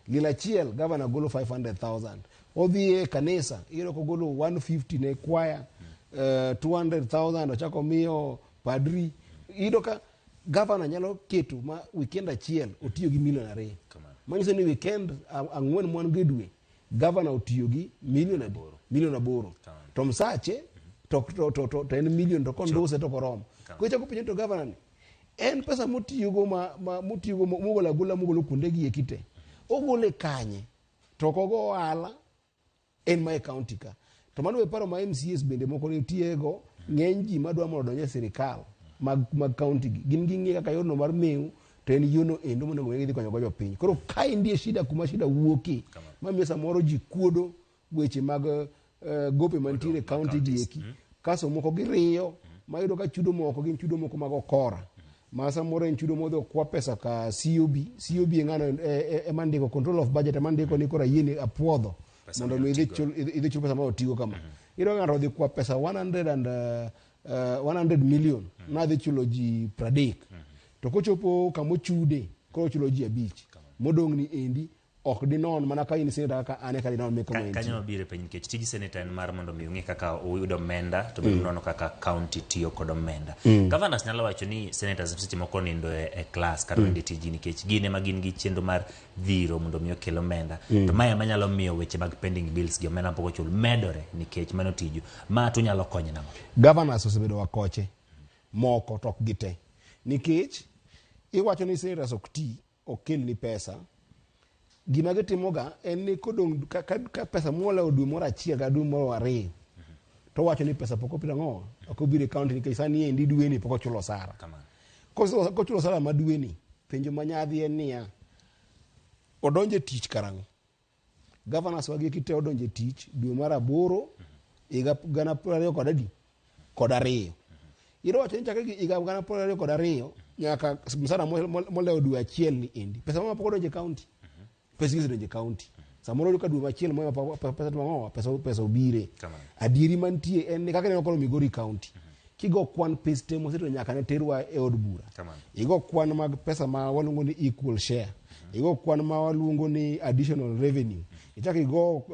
liel achiel governor golo 500,000, odhi e kanisa iro ko golo 150 ne kwaya, 200,000 ochako miyo padri. Iro ka governor nyalo keto ma weekend achiel otiyo gi milion 2. Manyiso ni weekend ang'wen mwan gedwe governor otiyo gi milion 8. To msache to en milion to konduse to korom. Ko chako pinyo to governor ni en pesa motiyo go mogolo kuonde gi ekite ogole kanye to kogo ohala en ma e county ka. To mano e paro ma MCAs bende moko nitiego, ng'eny ji madwa mondo donje sirikal mag county gi gin gi ng'e kaka yorno mar meu to en yono endo monego gidhi konyo go jopiny. Koro ka indie shida kuma shida wuoki mamiyo samoro ji kuodo weche mag gope mantiere county gi eki, kaso moko giriyo mayudo ka chudo moko gin chudo moko mag okora, ma samoro en chudo modho kwa pesa ka COB ng'ano emandiko control of budget, emandiko ni kora yieni apuodho mondo idhi chul pesa ma otigo kama. Iro ng'ato odhi kwa pesa 100 million nadhi chulo ji 30, to kochopo kamochude koro chulo ji 5, modong' ni endi ok dinon mana ka in senator kaka ane ka dinon meko menti. Kanyo mabire piny nikech tij senator en mar mondo mi ung'e kaka uyudo omenda to bende nono kaka county tiyo kod omenda. Governors nyalo wacho ni senators seche moko nindo e class kata wende tiji nikech gin ema gin gi chenro mar dhiro mondo mi okel omenda. To maya manyalo miyo weche mag pending bills gi omenda pok ochul medore nikech mano tiju. Ma to nyalo konyo nang'o? Governors osebedo wakoche moko tok gite. Nikech iwacho ni senators ok ti okel ni pesa. Gima gitimoga en ni kodong' ka pesa molewo dwe moro achiel ga dwe moro ariyo, to wacho ni pesa pok opira ng'o ok obiro e county nikech sani endi dweni pok ochulo osara. Kochulo osara ma dweni, penjo manyadhi en niya, odonje tich karang'o? Governors wagi kite odonje tich dwe mar 8 higa 2022. Iro wacho ni chakre higa 2022 nyaka msara molewo dwe achiel ni endi pesa ma pok odonje county. Pesa donje county. Samoro ka dwe machiel moyo pesa mang'o pesa obire. Adieri mantie en ni kaka ne okolo Migori county. Kigo kwan pesa te moseto nyaka ne terwa e od bura. Igo kwan mag pesa ma waluongo ni equal share. Igo kwan ma waluongo ni additional revenue. Ichak igo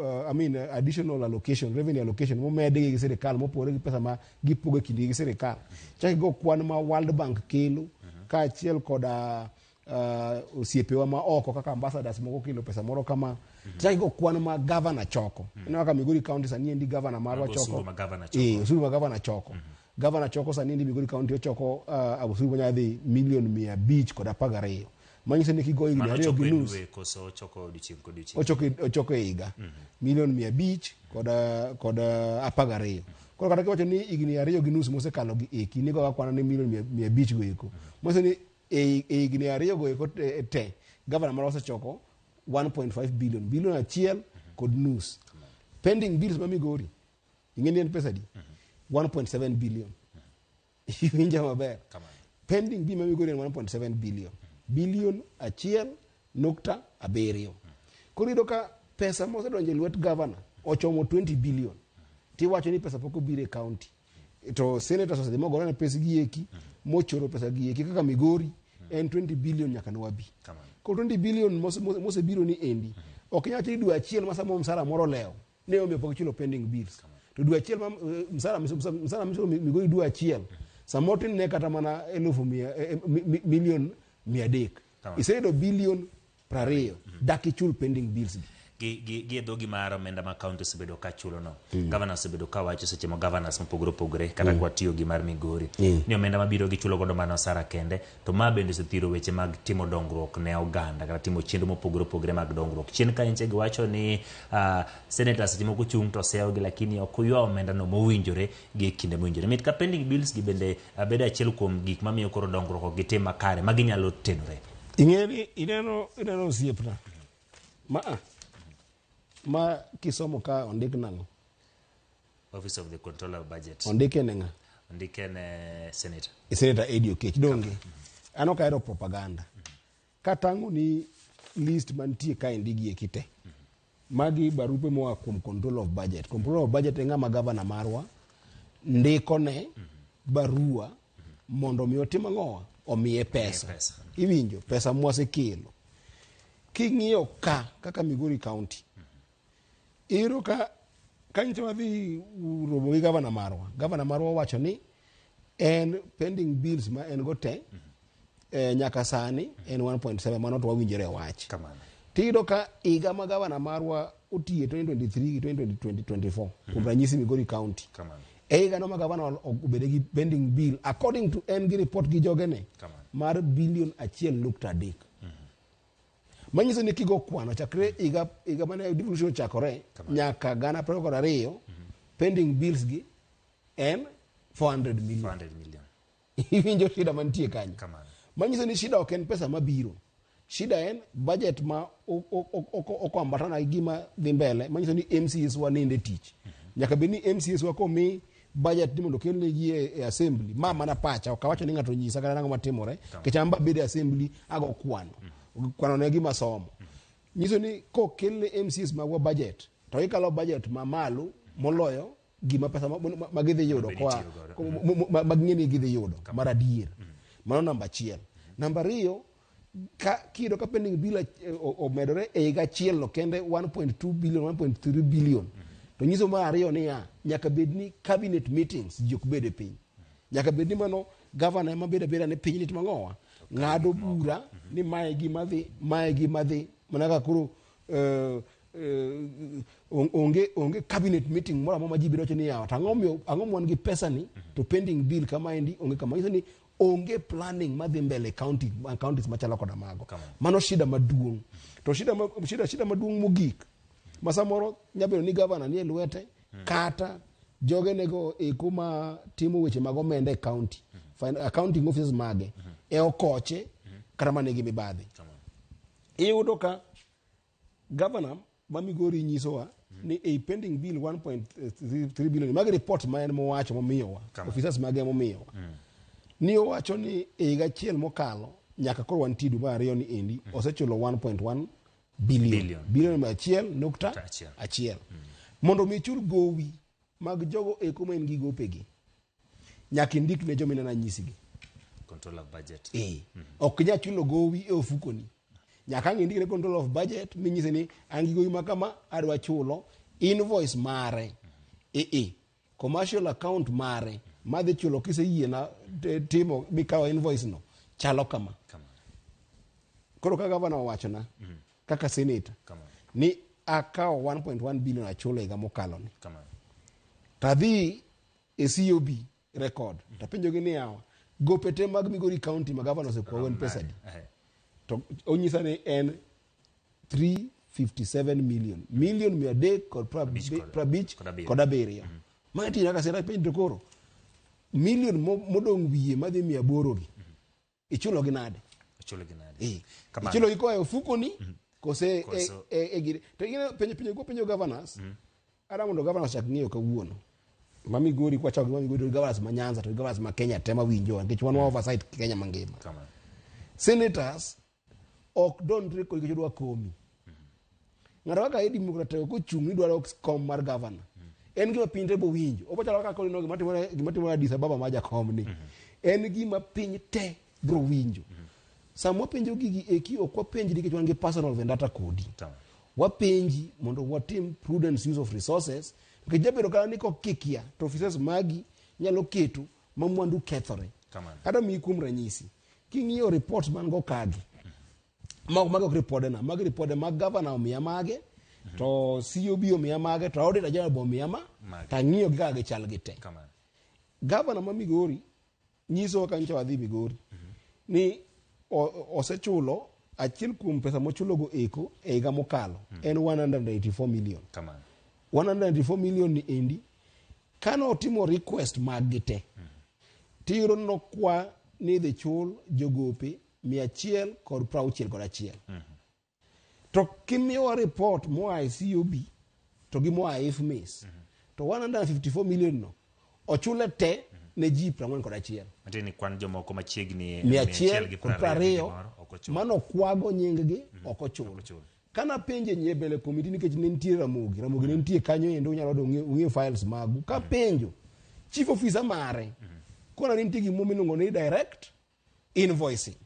additional allocation, revenue allocation momedi gi sirikal mopore gi pesa ma gipogo kindi gi sirikal. Ichak igo kwan ma World Bank kelo ka achiel koda osiepewa ma oko kaka ambassadors moko kilo pesa moro kama. Ichak kwan ma governor choko. Ina kaka Migori county sani endi governor marwa choko. Osuru ma governor choko. Governor choko sani endi Migori county ochoko osuru manyadhi milion 500 kod 12. Manyiso ni kigo higni 2 gi nus. Ochoko e higa. Milion 500 kod 12. Koro kata kiwacho ni higni 2 gi nus mosekalo gi eki nigo kwana ni milion 500 go eko. Manyiso ni e higni 2 go eko te governor mar osechoko 1.5 bilion achiel kod nus. Pending bills ma Migori ing'eni en pesa di 1.7 billion. Winja maber. Pending bill ma Migori en 1.7 bilion achiel nukta 7. Koro iyudo ka pesa mosedonjo e lwet governor ochomo 20 billion. Tiwacho ni pesa pok obiro e county. To senators osedhi gore ne pesa gi eki mochoro pesa gi eki kaka Migori en 20 billion nyaka nwabi. Koro 20 billion mosebiro ni endi ok nyalo chini dwe achiel ma samo msara moro leo ne omiyo pok chulo pending bills. To dwe achiel ma msara michulo Migori dwe achiel samo tin ne kata mana milion 300. Iseyudo bilion 20 dak ichul pending bills gi dhogi mar omenda ma county osebedo ka chulo no. Governors osebedo ka wacho seche mo governors mopogore kata kwa tiyo gi mar Migori ni omenda mabiro gi chulo godo mana osara kende, to ma bende osethiro weche mag timo dongruok ne oganda kata timo chenro mopogore mag dongruok. Chien ka inche gi wacho ni senators seche moko chung to sewo gi lakini ok oywa omenda no mowinjore gi kinde mowinjore. Mit ka pending bills gi bende bedo achiel kuom gik mamiyo koro dongruok gi tim makare ma ginyalo tenore. Ing'eni ineno osiepna ma kisomo ka ondik nang'o? Office of the Controller of Budget. Ondike ne ng'a? Ondike ne Senator. Senator Eddie Okech donge. An ok ahero propaganda. Katang'o ni list mantie ka indigi ekite. Magi barupe moa kuom Control of Budget. Control of Budget en ng'ama governor marwa ndiko ne barua mondo mi otim ang'o? Omiye pesa. Iwinjo pesa mwasekelo. King'iyo kaka Migori County iro ka nyicho wadhi romo gi governor marwa wacho ni en pending bills ma en go te nyaka sani en 1.7 mano to wawinjore wach. Tiyudo ka higa ma governor marwa otiye 2023 gi 2024 kuom ranyisi Migori County. Higa no ma governor obede gi pending bill according to en gi report gi jogene mar bilion 1.3. Manyiso ni kigo kwano chakre iga mane devolution chakore nyaka gana 22 pending bills gi en 400 million. Iwinjo shida mantie kanyo. Manyiso ni shida ok en pesa mabiro. Shida en budget ma okwambatana gima dhi mbele. Manyiso ni MCS wa ninde tich. Nyaka beni MCS wa komi budget di mondo kelne gi e assembly mana pacha okawacho ni ng'ato nyisa kata nango matimore kechamba bede assembly ago kwano ne gima somo. Nyiso ni ko kelne MCS magwa budget to ikalo budget mamalo moloyo gima pesa magidhi yudo kwa maging'eni gidhi yudo mar adier. Mano namba 1. Namba 2, kido ka pending bill omedore e higa achiel no kende 1.2 billion 1.3 billion. To nyiso mar ariyo ni nyaka bedni cabinet meetings jok bede piny. Nyaka bedni mano governor ema beda ne piny nitimo ng'owa ng'ado bura ni mae gima dhi mana ka kuro onge cabinet meeting moro amora ma ji bedo ni yawa ang'o mon gi pesa ni to pending bill kama endi onge kama nyiso ni onge planning madhi mbele counties machalo koda mago. Mano shida maduong'. To shida maduong' mogik masamoro nyabedo ni governor ni lwete kata joge nego kuma timo weche mag omenda e county accounting offices mage e okoche kata manigi mibadhi. Iyudo ka governor Migori nyisowa ni a pending bill 1.3 billion magi report ma en mowacho momiyowa officers mage momiyowa ni owacho ni e higa achiel mokalo nyaka koro wantie dwe mar ariyo ni endi osechulo 1.1 billion achiel nukta achiel. Mondo mi chul gowi mag jogo e kuma en gi gopegi nyaka indik ne jomina na nyisigi control of budget. Ok nya chulo gowi e ofukoni nyaka indik ne control of budget minyise ni an gi gowi makama adwa chulo invoice mare commercial account mare madhi chulo kiseyie na timo mikawa invoice no chalo kama. Koro ka governor owacho na kaka senator ni akawo 1.1 billion achulo higa mokalo ni tadhi e COB record tapenjogi ni yawa gopete mag Migori County ma governor osekwawen pesa di to onyisa ni en 357 million mia dek kod prabich kod abiriyo. Mati nyaka sera penjo koro million modong wiye madhi 800 gi ichulo gi nade? Ichulo iko e ofukoni kose gire to ingine penjo governors ara mondo governors chak ng'iyo kawuono ma Migori kwa chak Migori governors ma Nyanza to governors ma Kenya tema winjo nikech wan oversight Kenya mangima. Senators ok donre ko ikidwa komi ng'ato kaka Eddie Mukratego kochung' ni dwaro kom mar governor en gima pinte bo winjo obochalo kaka kolino gima timore Addis Ababa ma jakom ni en gima piny te bro winjo. Samo penjo gigi eki ok wapenji nikech wan gi personal vendetta kodi. Wapenji mondo watim prudent use of resources nikech jabedo kana niko kikia to officers magi nyalo keto ma mwandu kethore. Kata mi kum ranyisi king'iyo reports man go kagi mag report na mag report mag governor omiya mage to COB omiya mage to auditor general bo omiya ta ng'iyo gi kaka gichal gi te. Governor ma Migori nyiso ka ncha wadhi Migori ni osechulo achiel kuom pesa mochulo go eko e higa mokalo en 184 million. 184 million ni endi kano otimo request mag gite tiro no kwa ni dhi chul jogope 161 to kimiyo report moa COB to gi moa IFMIS to 154 million no ochule te ne ji 41 matini kwan jomoko machiegni 120 mano kwago nying-gi okochulo. Kana penje nyebele komiti nikech ne nitie Ramogi ne nitie kanyo endo unyalo ung'e files magu ka penjo chief officer mare kona nitie gimo miluongo ni direct invoicing.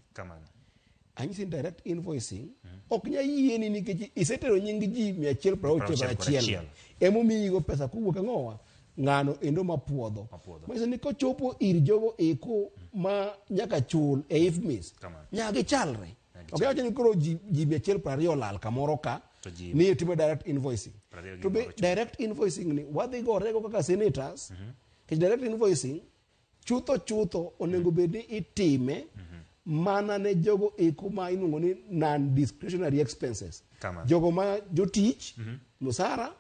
Anyisi direct invoicing ok nya yieni nikech isetero nying ji 161 emomiyigo pesa kowuok ang'owa ng'ano endo mapuodho maiso ni kochopo ir jogo eko ma nyaka chul e IFMIS nyaka chalre. Ok wacho ni koro ji 120 lal kamoro ka ni timo direct invoicing to be direct invoicing ni wadhi gorego kaka senators direct invoicing chutho onego bed ni itime mana ne jogo eko ma iluongo ni non-discretionary expenses. Jogo ma jotich, musara,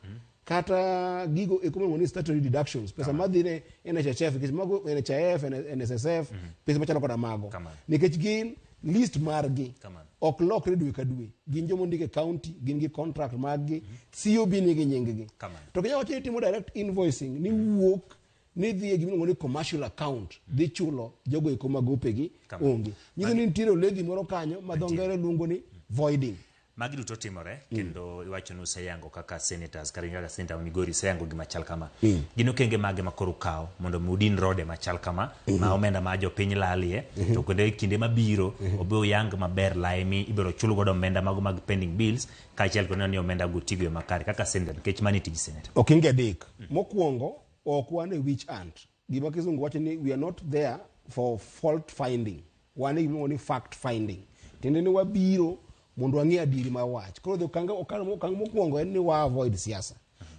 kata gigo eko ma ni statutory deductions. Pesa madhine NHIF, NHIF, NSSF, pesa machalo koda mago. Nikech gin list margi ok lokre dwe ka dwe. Gin jomo ndike county, gin gi contract margi, COB nigi nyinggi. To kenya wacho timo direct invoicing ni wuok ni dhie gimiluongo ni commercial account dhi chulo jogo eko magopegi onge. Nyiso ni nitiere oledhi moro kanyo ma dho ngere luongo ni voiding. Magi duto timore kendo iwacho ni useyango kaka senators kaka senator wa Migori seyango gima chal kama. Gino kenge mage makoro kawo mondo mudin rode machal kama ma omenda ma jopiny lalie to kinde mabiro obo yang maber laimi ibiro chulo godo omenda mago mag pending bills kaachiel kod ni omenda go tigo makare kaka senator nikech mani tij senator. Okinge adek. Mokwongo ok wan e witch hunt. Gima kizungu wacho ni we are not there for fault finding. Wan e gima ni fact finding. Tiende ni wabiro mondo wang'e adieri ma wach. Koro okang' mokwongo en ni wa avoid siasa.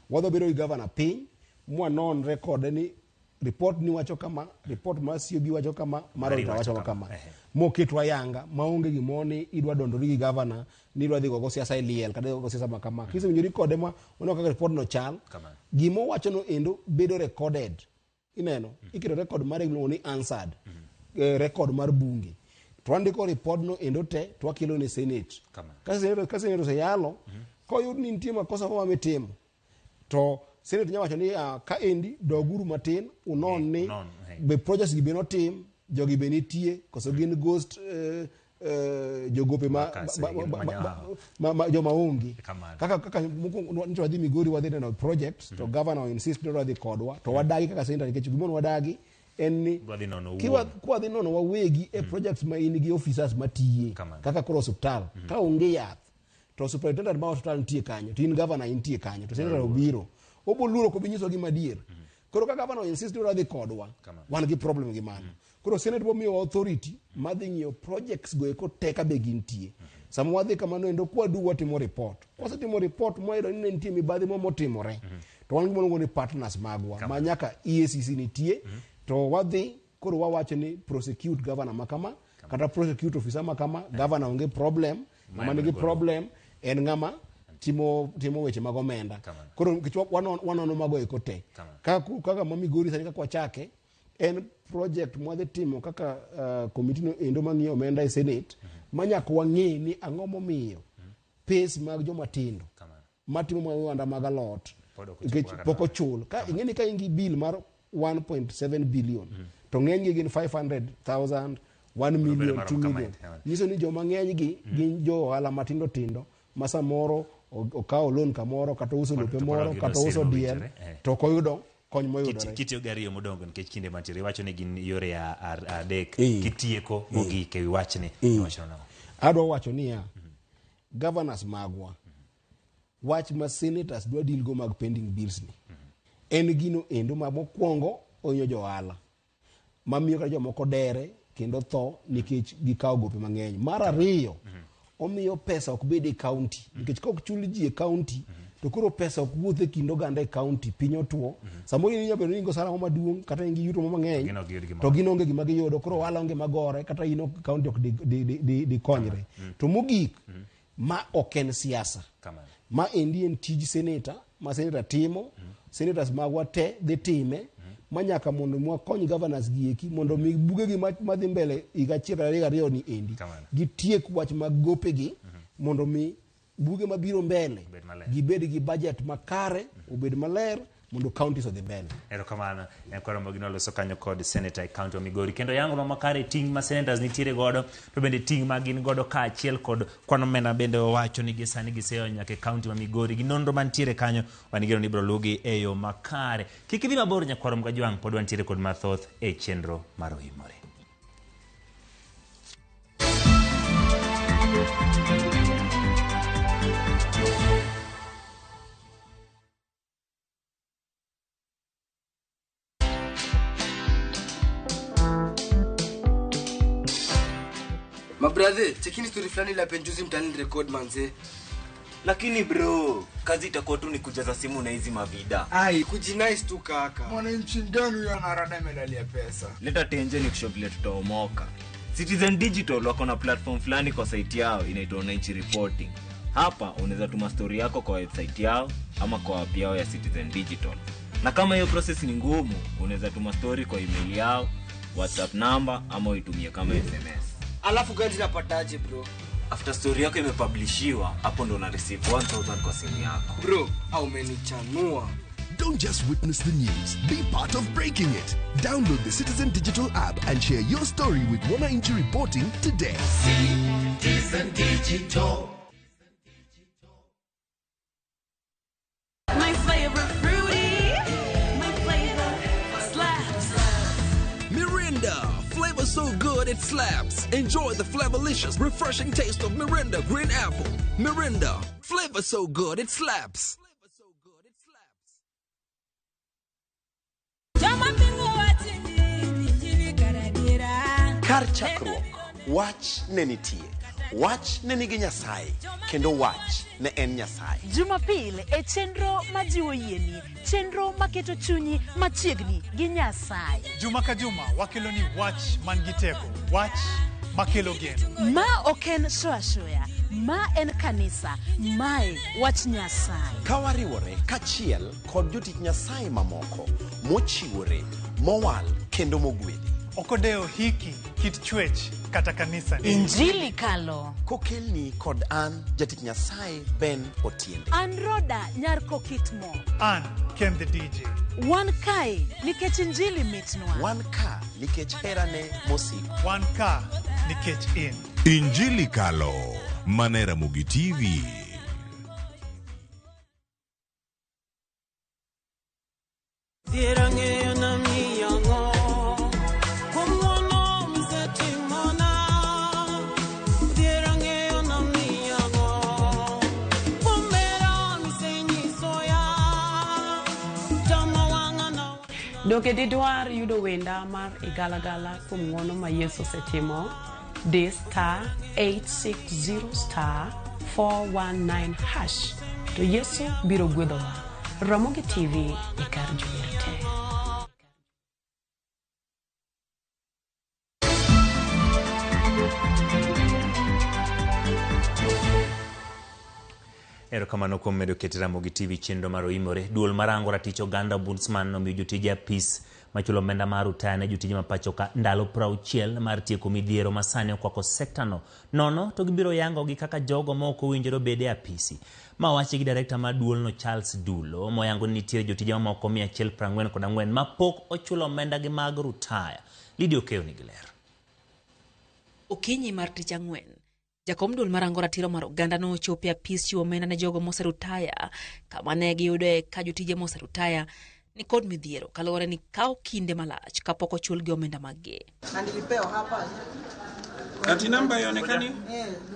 Wadho bedo gi governor piny mwanon record ni report ni wacho kama, report ma COB wacho kama, Marota wacho kama. Moketwa yanga maonge gimoni idwa dondori gi governor ni idwa dhi go siasa iliel kada go siasa makama. Kise winjo record ma ono kaka report no chal. Gimo wacho no endo bedo recorded. Ineno ikiro record mare gino ni answered. Record mar bunge. Twandiko report no endo te twakilo ni senate. Kasi senate se yalo koyud ni nitie makosa ma wametimo. To senate nyawacho ni ka endi doguru matin unon ni be projects gi beno tim jogi benitie koso gin ghost jogope ma joma ongi kaka nito wadhi Migori wadhi neno projects to governor insist no wadhi kodwa to wadagi kaka senator nikech gimon wadagi en ni kwa dhi nono wawegi e projects ma in gi officers matiye kaka koro hospital ka onge yath to superintendent ma hospital nitie kanyo to in governor intie kanyo to senator obiro oboluro ko binyiso gi madier koro ka governor insist no wadhi kodwa wan gi problem gi mano koro senate bo miyo authority madhi ng'iyo projects go eko teka be gintie sama wadhi kamano endo kwadu watimo report wasetimo report moyudo ni nitie mibadhi motimore to wan gimoluongo ni partners magwa ma nyaka EACC nitie to wadhi koro wawacho ni prosecute governor makama kata prosecute officer makama governor onge problem ng'ama nigi problem en ng'ama timo weche mag omenda koro wanono mago eko te kaka ma Migori sani kaka wachake en project mwadhi timo kaka committee no endo mang'iyo omenda e senate manyaka wang'e ni ang'o momiyo pes mag joma tindo matimo mawanda mag alot pok ochul ka ing'eni ka ingi bill mar 1.7 billion to ng'enygi gin 500,000 1 million 2 million nyiso ni joma ng'enygi gin jo ohala matindo tindo ma samoro okawo loan kamoro kata uso lope moro kata uso diel to koyudo kony moyudore kitiyo gariyo modongo nikech kinde mantiere wacho ni gin yore adek kitieko mogik ewi wachni adwa wacho niya governors magwa wach ma senators dwa deal go mag pending bills ni en gino endo ma mokwongo onyo jo ohala mamiyo ka jomoko dere kendo tho nikech gikawo gope mang'eny mar ariyo omiyo pesa ok bed e county nikech ka ok chul ji e county to koro pesa ok wuothe kind oganda e county piny otwo samoro in nyabedo ni ngosara maduong' kata in gi yuto mang'eny to gin onge gima giyudo koro ohala onge magore kata in county ok di konyre to mogik ma ok en siasa ma endi en tij senator ma senator timo senators magwa te dhi time manyaka mondo mwakony governors gieki mondo mi bugegi madhi mbele higa achiel ariyo ni endi gitiek wach mag gopegi mondo mi buge mabiro mbele gibed gi budget makare obed maler mondo counties odhi mbele. Erokamano enkoro mogino loso kanyo kod senator e county of Migori kendo yango no makare ting ma senators nitiere godo to bende ting ma gin godo ka achiel kod kwano mena bende owacho ni gisani giseyo nyaka county ma Migori gi nonro mantiere kanyo wanigero ni bro lugi e yo makare kik idhi mabor nyakwaro mga jwang pod wantiere kod mathoth e chenro mar Oimore. Mabrother, chekini story fulani la penjuzi mtani record manze. Lakini bro, kazi itakuwa tu ni kujaza simu na hizi mavida. Ai, kujinice tu kaka. Mwananchi gani huyo anarada medali ya pesa? Leta tenje ni kusho vile tutaomoka. Citizen Digital wako na platform fulani kwa site yao inaitwa Wananchi Reporting. Hapa unaweza tuma story yako kwa website yao ama kwa app yao ya Citizen Digital. Na kama hiyo process ni ngumu, unaweza tuma story kwa email yao, WhatsApp number ama uitumie kama SMS. Alafu gani napataje bro? After story yako imepublishiwa, hapo ndo una receive 1000 kwa simu yako. Bro, au umenichanua. Don't just witness the news, be part of breaking it. Download the Citizen Digital app and share your story with Wananchi Reporting today. Citizen Digital. My favorite fruity, my flavor slaps. Mirinda, flavor so good it slaps. Enjoy the flavorlicious, refreshing taste of Mirinda Green Apple. Mirinda, flavor so good it slaps. Kar chakruok, wach ne nitie. Wach ne nigi Nyasaye, kendo wach ne en Nyasaye. Jumapil e chenro majiwo yieni, chenro maketo chunyi machiegni gi Nyasaye. Juma ka juma wakelo ni wach man gi teko, wach makelo geno. Ma oken shoya, ma en kanisa, mae wach Nyasaye. Kawariwore kachiel kod jotich Nyasaye mamoko, mochiwore, mowal kendo mogwedhi. Okodeo hiki kit chwech kata kanisa ni. Injili kalo. Kokelni kod an jatich Nyasaye Ben Otiende. An Roda nyar Kokitmo. An Ken the DJ. Wan kai nikech injili mitnwa. Wan ka nikech herane mosiko. Wan ka nikech in. Injili kalo, Manera Mugi TV. Doke didwar yudo wenda mar igalagala kuom ng'wono ma Yesu setimo, di star 860 star 419 hash to Yesu biro gwedhowa. Ramogi TV ikar jower te. Erokamano kuom medo keto Ramogi TV chenro mar oimore. Duol marango ratich oganda Ombudsman nomiyo jotije apis machulo omenda mar utaya ne jotije mapacho ka ndalo 60 mar tieko midhiero masani okwako sektano nono to gibiro yangogi kaka jogo ma ok owinjore obede apisi. Ma wachi gi director mar duolno Charles Dulo moyango ni nitie jotije mamoko 144 ma pok ochulo omenda gi mag rutaya. Lidio Okeo nigi ler. Okinyi mar tich ang'wen, jakom duol marango ratiro mar oganda no ochopo e apis chiwo omenda ne jogo moserutaya kama ne giyude ka jotije moserutaya ni kod midhiero kaluwore ni kawo kinde malach kapok ochul gi omenda maggi. Nilipewa hapa. Ati namba ionekani?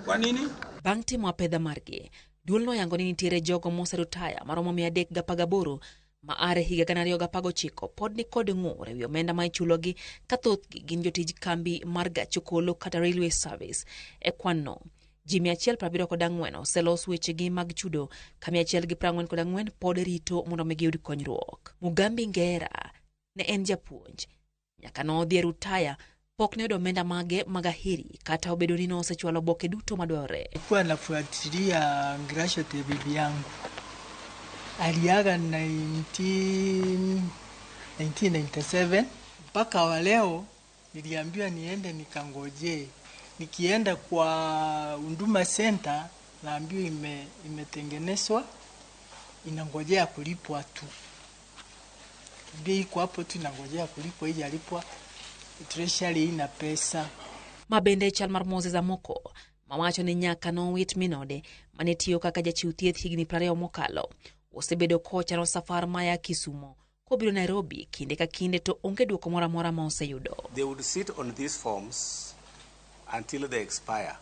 Kwa nini? Bang' timo apedha margi, duol no yango ni nitiere jogo moserutaya maromo 318 ma are higa 2019 pod ni kod ng'ur ewi omenda ma ichulogi ka thothgi gin jotij kambi mar gach okolo kata railway service. E kwanno, ji 174 oselos wechegi mag chudo ka 144 pod rito mondo giyud konyruok. Mugambi Ngera ne en japuonj, nyaka nodhi e rutaya pok ne oyudo omenda mage mag ahiri kata obedo ni osechwalo boke duto madwarore. Nilikuwa nafuatilia Ngrashote bibi yangu. Aliaga 1997 mpaka wa leo niliambiwa niende nikangoje. Nikienda kwa Huduma Center naambiwa imetengenezwa inangojea kulipwa tu. Ndio iko hapo tu inangojea kulipwa, ili alipwa treasury ina pesa. Mabende chal mar Moses Amoko mawacho ni nyaka no wit minode mane tiyo kaka jachiw thieth higni 20 mokalo osebedo kocha no safar maya Kisumo kobiro Nairobi kinde ka kinde to onge duoko mora mora ma oseyudo. They would sit on these forms until they expire,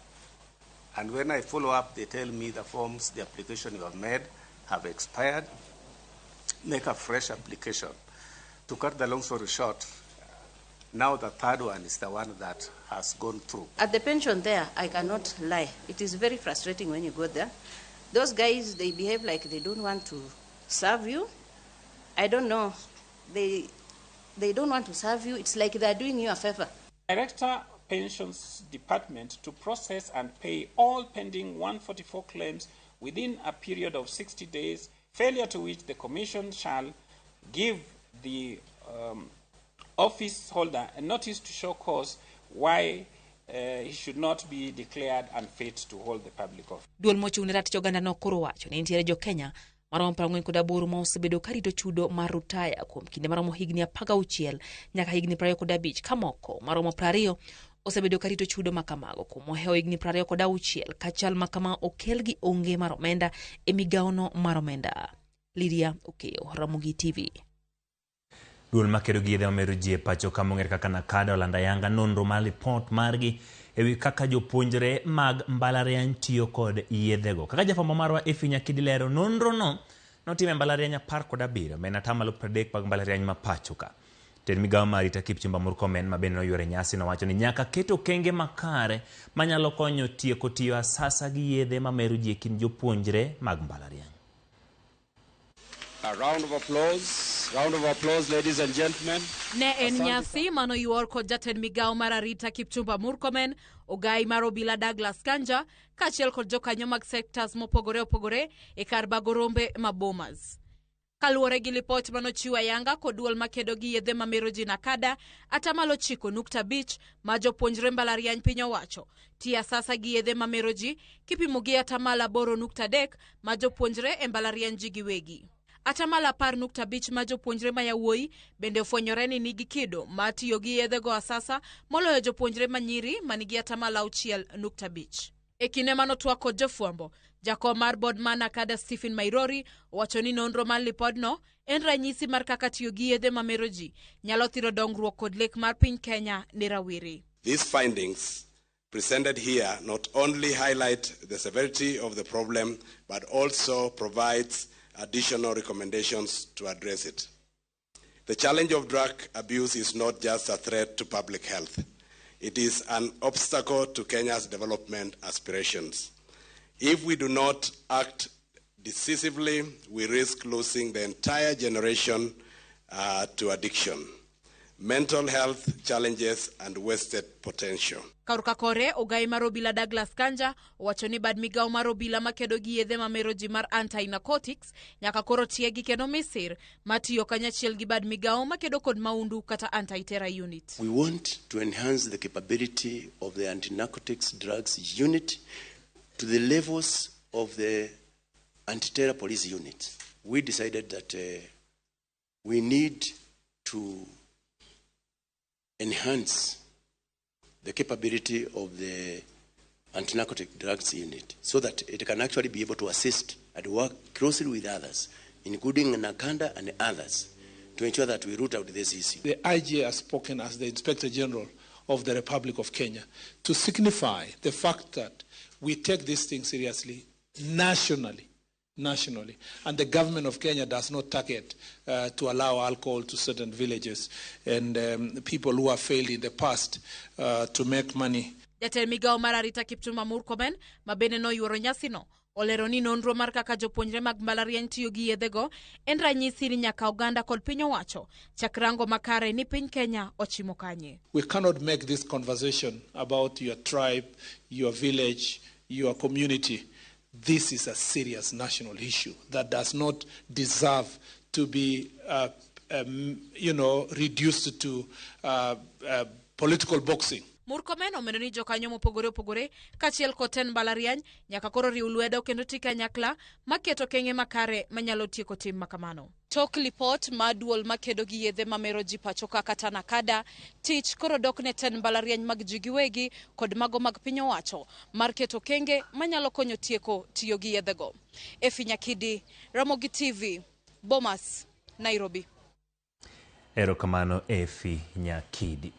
and when I follow up they tell me the forms, the application you have made have expired, make a fresh application. To cut the long story short, now the third one is the one that has gone through. At the pension there, I cannot lie. It is very frustrating when you go there. Those guys, they behave like they don't want to serve you. I don't know. They don't want to serve you. It's like they're doing you a favor. Director Pensions Department to process and pay all pending 144 claims within a period of 60 days, failure to which the Commission shall give the office holder a notice to show cause why he should not be declared unfit to hold the public office. Duol mochung' ne ratich oganda no koro wacho ni nitiere jo Kenya maromo 48 ma osebedo karito chudo mar rutaya kuom kinde maromo higni 16 nyaka higni 25 ka moko maromo 20 osebedo karito chudo makamago kuom oheo higni 26 ka chal makama okel gi onge mar omenda e migaono mar omenda. Lydia Okeyo, Ramogi TV. Duol makedo gi yedhe mamero ji e pacho ka mong'ere kaka Nakada olanda yanga nonro mar lipot margi ewi kaka jopuonjre mag mbalariany tiyo kod yedhego. Kaka jafwambo marwa Efi Nyakidi lero, nonro no notim e mbalariany 17 ma en atamalo 30 mag mbalariany ma pacho ka. Tend migawo mar arita Kipchumba Murkomen ma bende noyuore nyasi nowacho ni nyaka keto okenge makare manyalo konyo tieko tiyo asasa gi yedhe mamero ji e kind jopuonjre mag mbalariany. A round of applause, ladies and gentlemen. Ne en nyasi mano yuor kod jatend migawo mar arita Kipchumba Murkomen, ogai mar obila Douglas Kanja, kachiel kod jokanyo mag sectors mopogore opogore e kar bagorombe ma Bomas. Kaluwore gi lipot manochiw ayanga kod duol makedo gi yedhe mamero ji Nakada, atamalo 9.5 ma jopuonjre mbalariany piny owacho tiyo asasa gi yedhe mamero ji kipimo gi atamalo 8.3 ma jopuonjre e mbalariany ji giwegi. Atamalo 10.5 ma jopuonjre ma yawuoyi bende ofwenyore ni nigi kido ma tiyo gi yedhego asasa moloyo jopuonjre ma nyiri ma nigi atamalo 6.5. E kinde manotwak kod jofwambo, jakom mar bod mar Nakada Stephen Mairori owacho ni nonro mar lipodno en ranyisi mar kaka tiyo gi yedhe mamero ji nyalo thiro dongruok kod lek mar piny Kenya ne rawere. These findings presented here not only highlight the severity of the problem, but also provides additional recommendations to address it. The challenge of drug abuse is not just a threat to public health. It is an obstacle to Kenya's development aspirations. If we do not act decisively, we risk losing the entire generation to addiction, mental health challenges, and wasted potential. Karuka kore ogai mar obila Douglas Kanja owacho ni bad migawo mar obila makedo gi yedhe mamero ji mar anti-narcotics nyaka koro tiegi kendo misir matiyo kanyachiel gi bad migawo makedo kod maundu kata anti-terror unit. We want to enhance the capability of the anti-narcotics drugs unit to the levels of the anti-terror police unit. We decided that we need to enhance the capability of the anti-narcotic drugs unit so that it can actually be able to assist and work closely with others, including Nakanda and others, to ensure that we root out this issue. The IG has spoken as the Inspector General of the Republic of Kenya to signify the fact that we take this thing seriously nationally, and the government of Kenya does not target to allow alcohol to certain villages and people who have failed in the past to make money. Jatend migawo mar arita Kipchumba Murkomen ma bende noyuoro nyasino olero ni nonro mar kaka jopuonjre mag mbalariany tiyo gi yedhego en ranyisi ni nyaka oganda kod piny owacho chakrango makare ni piny Kenya ochimo kanye. We cannot make this conversation about your tribe, your village, your community. This is a serious national issue that does not deserve to be, reduced to political boxing. Murkomen omedo ni jokanyo mopogore opogore kachiel koten mbalariany nyaka koro riw lwedo kendo tika kanyakla maketo kenge makare manyalo tieko tim makamano. Tok lipot ma duol makedo gi yedhe mamero ji pacho kata Nakada, tich koro dok ne ten mbalariany mag ji giwegi kod mago mag piny owacho mar keto kenge manyalo konyo tieko tiyo gi yedhego. Efi Nyakidi, Ramogi TV, Bomas, Nairobi. Erokamano Efi Nyakidi.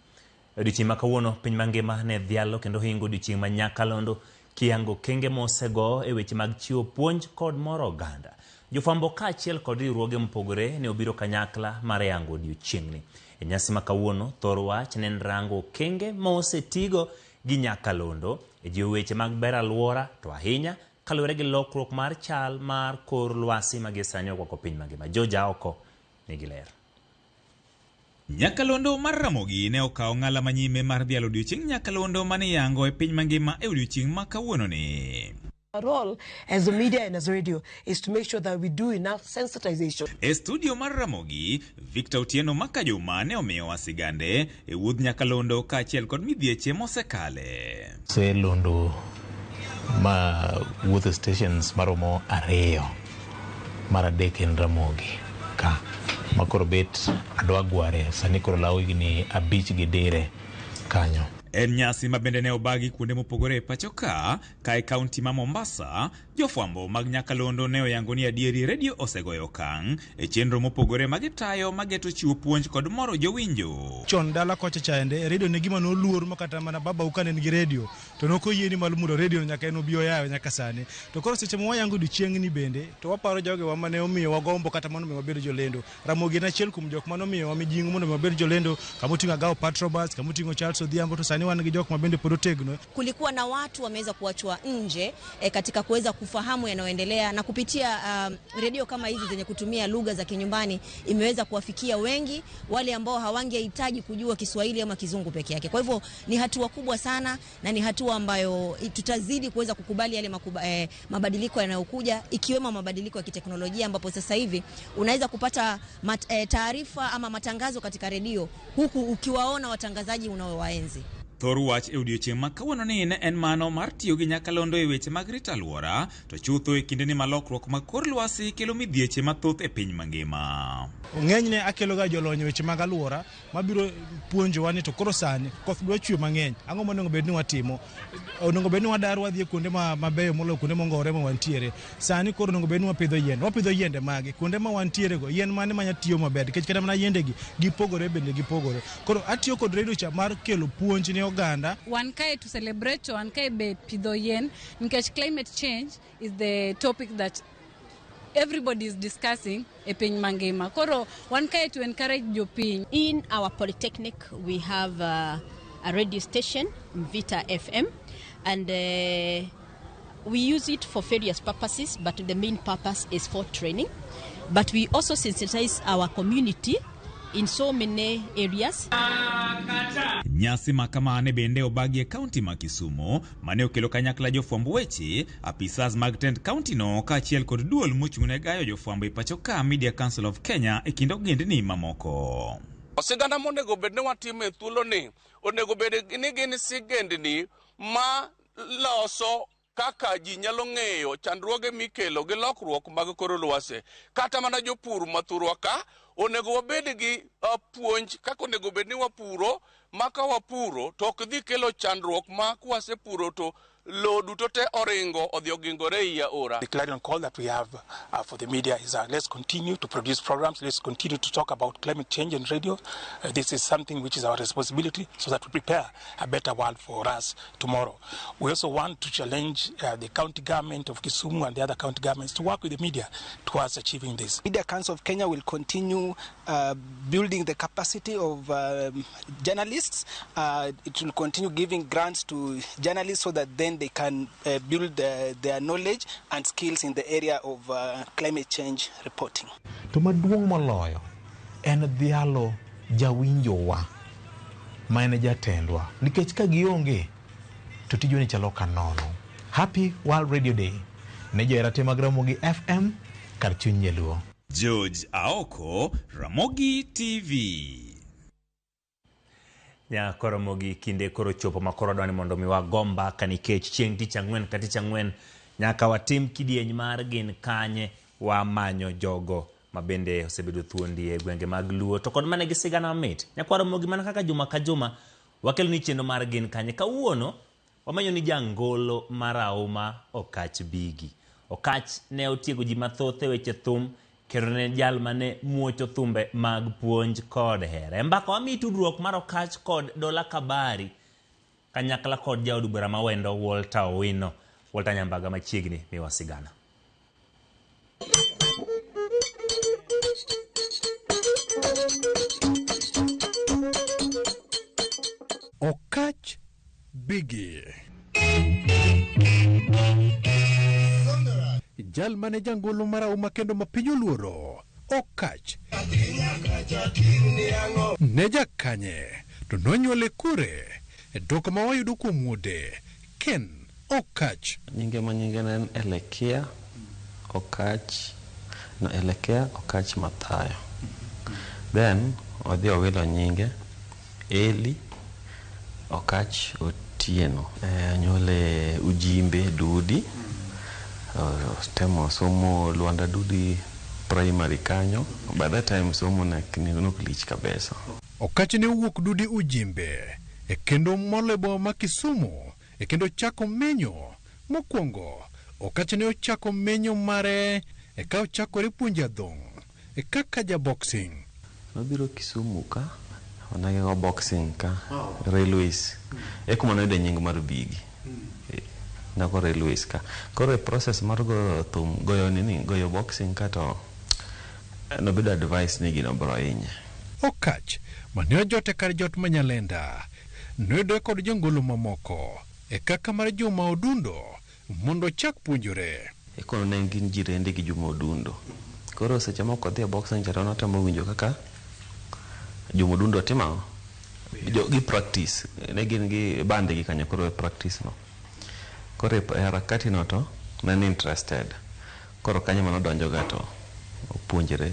Odiochieng' ma kawuono piny mangima ne dhialo kendo hingo odiochieng' ma nyakalondo kiyango kenge mosego e weche mag chiwo puonj kod moro oganda. Jofwambo kaachiel kod riwruoge mopogore ne obiro kanyakla mar yango odiochieng'ni. E nyasi ma kawuono thor wach ne en rango kenge mosetigo gi nyakalondo e jiwo weche mag ber alwora to ahinya kaluwore gi lokruok mar chal mar kor lwasi magisani okwako piny mangima. Joja oko nigi ler. Nyakalondo mar Ramogi ne okawo ng'ala manyime mar dhialo odiochieng' nyakalondo mane yango e piny mangima e odiochieng' ma kawuono ni. Our role as a media and as radio is to make sure that we do enough sensitization. E studio mar Ramogi, Victor Otieno Makajuma ne omiyo wasigande e wuodh nyakalondo kaachiel kod midhieche mosekale. Selondo ma wuodh stations maromo 2 mar adek en Ramogi ka makoro bet adwa gware sani koro lawo higni 5 gi dire kanyo. En nyasi mabende ne obagi kuonde mopogore pacho ka e kaunti ma Mombasa, jofwambo mag nyakalondo ne oyango ni adieri radio osegoyo okang' e chenro mopogore magitayo mageto chiwo puonj kod moro jowinjo. Chon dala kocha chaende radio ne gima noluor makata mana baba ukane gi radio to noko yieni malumulo radio nyaka en obiyo yawo nyaka sani. To koro seche mo wayango dichieng' ni bende to waparo joge wa mane omiyo wagombo kata mondo mi wabed jolendo. Ramogi na achiel kuom jok mane omiyo wa mijingo mondo mi wabed jolendo, kamotinga gawo patrobas, kamotingo Charles Odhiambo, to sani wan gi jok mabende pod otegno. Kulikuwa na watu wameweza kuachwa nje katika kuweza kufahamu yanayoendelea, na kupitia redio kama hizi zenye kutumia lugha za kinyumbani imeweza kuwafikia wengi wale ambao hawangehitaji kujua Kiswahili ama Kizungu peke yake. Kwa hivyo ni hatua kubwa sana na ni hatua ambayo tutazidi kuweza kukubali yale mabadiliko yanayokuja, ikiwemo mabadiliko ya kiteknolojia, ambapo sasa hivi unaweza kupata taarifa ama matangazo katika redio huku ukiwaona watangazaji unaowaenzi. Thor wach e odiochieng' ma kawuono ni ne en mano mar tiyo gi nyakalondo e weche mag rito alwora, to chutho e kinde ni malokruok mag kor lwasi kelo midhieche mathoth e piny mangima. Ng'enyne akelo ga jolony weche mag alwora mabiro puonjowa ni to koro sani koth dwa chwe mang'eny, ang'o monego bed ni watimo? Onego bed ni wadar wadhi kuonde mabeyo moloyo kuonde mongore ma wantiere. Sani koro onego bed ni wapidho yiende. Wapidho yiende magi kuonde ma wantiere go, yien mane manya tiyo maber, nikech kata mana yiende gi gipogore bende gipogore. Koro atiyo kod radio cha mar kelo puonj ne oganda. Wan kae to celebrate, wan kae be pidho yien, nikech climate change is the topic that everybody is discussing e piny mangima. Koro wan kae to encourage jopiny. In our polytechnic we have a radio station, Vita FM, and we use it for various purposes, but the main purpose is for training. But we also sensitize our community in so many areas. Nyasi makamane bende obagi e kaunti ma Kisumu, mane okelo kanyakla jofwamb weche, apisas mag tend kaunti no kaachiel kod duol mochung'ne gayo jofwambo e pacho ka Media Council of Kenya e kind ogendni mamoko. Siganda monego bed ni watimo e thuolo ni, onego bed ni gin sigendni ma loso kaka ji nyalo ng'eyo chandruoge mikelo gi lokruok mag kor lwasi. Kata mana jopur mathurwa ka onego wabed gi puonj kaka onego bed ni wapuro, maka wapuro to ok dhi kelo chandruok ma kwasepuro to lo duto te oringo odhi ogingore iya ora. The clarion call that we have for the media is let's continue to produce programs, let's continue to talk about climate change in radio. This is something which is our responsibility, so that we prepare a better world for us tomorrow. We also want to challenge the county government of Kisumu and the other county governments to work with the media towards achieving this. Media Council of Kenya will continue building the capacity of journalists. It will continue giving grants to journalists so that then they can build their knowledge and skills in the area of climate change reporting. To maduong' moloyo en dhialo jawinjowa ma en jatendwa, nikech ka gionge to tijoni chalo kanono. Happy World Radio Day ne joerate mag Ramogi FM kar chuny nyaluo. George Aoko, Ramogi TV. Koro Ramogi kinde koro chopo makoro dwani mondo mi wagomba kanikech chieng' tich ang'wen ka tich ang'wen nyaka watim kidieny mar gin kanye wamanyo jogo mabende osebedo thuondi e gwenge mag Luo to kod mane gi sigana mamit. Nyaka Ramogi mana kaka juma ka juma wakelo ni chenro mar gin kanye. Kawuono wamanyo ni jangolo marauma Okach Bigi. Okach ne otiego ji mathoth e weche thum, kendo ne jal mane muocho thumbe mag puonj kod here. Mbaka wami tudruok mar Okach kod Dola Kabari kanyakla kod jaod bura mawendo Walter Owino. Walter Nyambaga machiegni miwa sigana. Okach Bigi. Jal mane jangolo marauma kendo mapinyo luoro. Okach ne jakanye to nonyuole kure e dwoko ma wayudo kuom wuode Ken Okach. Nyinge en Elekea Okach, no Elekea Okach Mathayo. Then odhi owilo nyinge Eli Okach Otieno. Nyuole Ujimbe Dudi. Temo somo Luanda Dudi primary kanyo. By that time somo noklich kabisa. Okach ne owuok Dudi Ujimbe e kendo molebo ma Kisumu e kendo chako menyo mokwongo. Okach ne ochako menyo mare e ka ochakore puonjo adhong' e kaka ja boxing. Nobiro Kisumu ka onagego boxing ka railways e kuma noyude nying mar Bigi. Nako railways ka koro process mar goyo boxing ka to nobedo advice ni gino bro inye. Okach mane ojote kar jot Manyalenda noyudo kod jongolo mamoko e kaka mar Juma Odundo mondo chak puonjore. E kono ne gin jirende gi Juma Odundo. Koro seche moko dhi boxing charo tamo winjo kaka Juma Odundo timo gi practice ne gin gi bande gi kanyo koro practice no. Koro harakati no to nan interested. Koro kanyo mano donjo gato opuonjere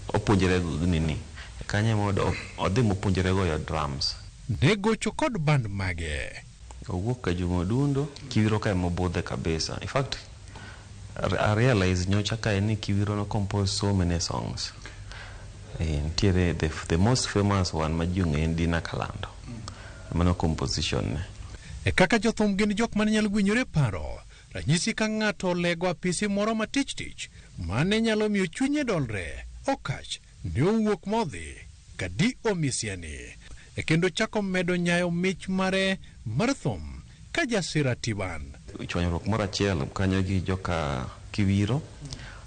opuonjere nini kanyo modo odhi mopuonjere goyo drums. Ne gocho kod band mage. Owuok ka Juma Odundo Kiwiro ka mobudhe kabisa. In fact I realized nyocha ka ni Kiwiro no compose so many songs. Ntiere the most famous one majung en Dina Kalando. Mano composition ne. E kaka jothum gin jok mane nyalo gwinyore paro. Ranyisi ka ng'ato lego apisi moro matich mane nyalo miyo chunye dolre. Okach ne owuok modhi kadi omisiani e kendo chako medo nyayo mich mare mar thum ka Jasira Tiban. Chwanyruok moro achiel kanyo gi joka Kiwiro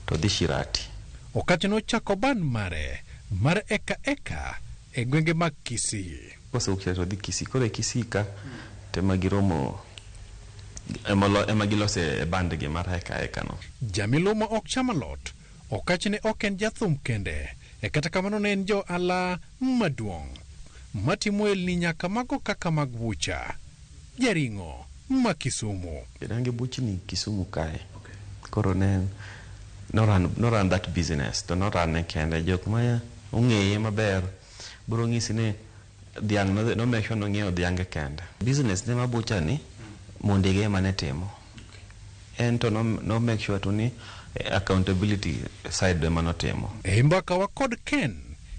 to dhi Shirati. Okach nochako band mare mar eka e gwenge mag Kisii. Kose ukire to dhi Kisii kore Kisii ka tema giromo ema gilose e band gi mar eka no. Jamilumo ok chamalot. Okach ne ok en jathum kende e kata kamano ne en jo ala maduong' matimo elni nyaka mago kaka mag bucha Jaringo ma Kisumu. Dange buchni Kisumu kae. Koro ne no run that business to not run kende jok maya ung'eye maber bro ng'isi ne dhiang' no make sure no ng'eyo dhiange kende. Business ne mabucha ni mondege mane timo. En to no make sure to ni accountability side de manotemo. E mbaka wa kod Ken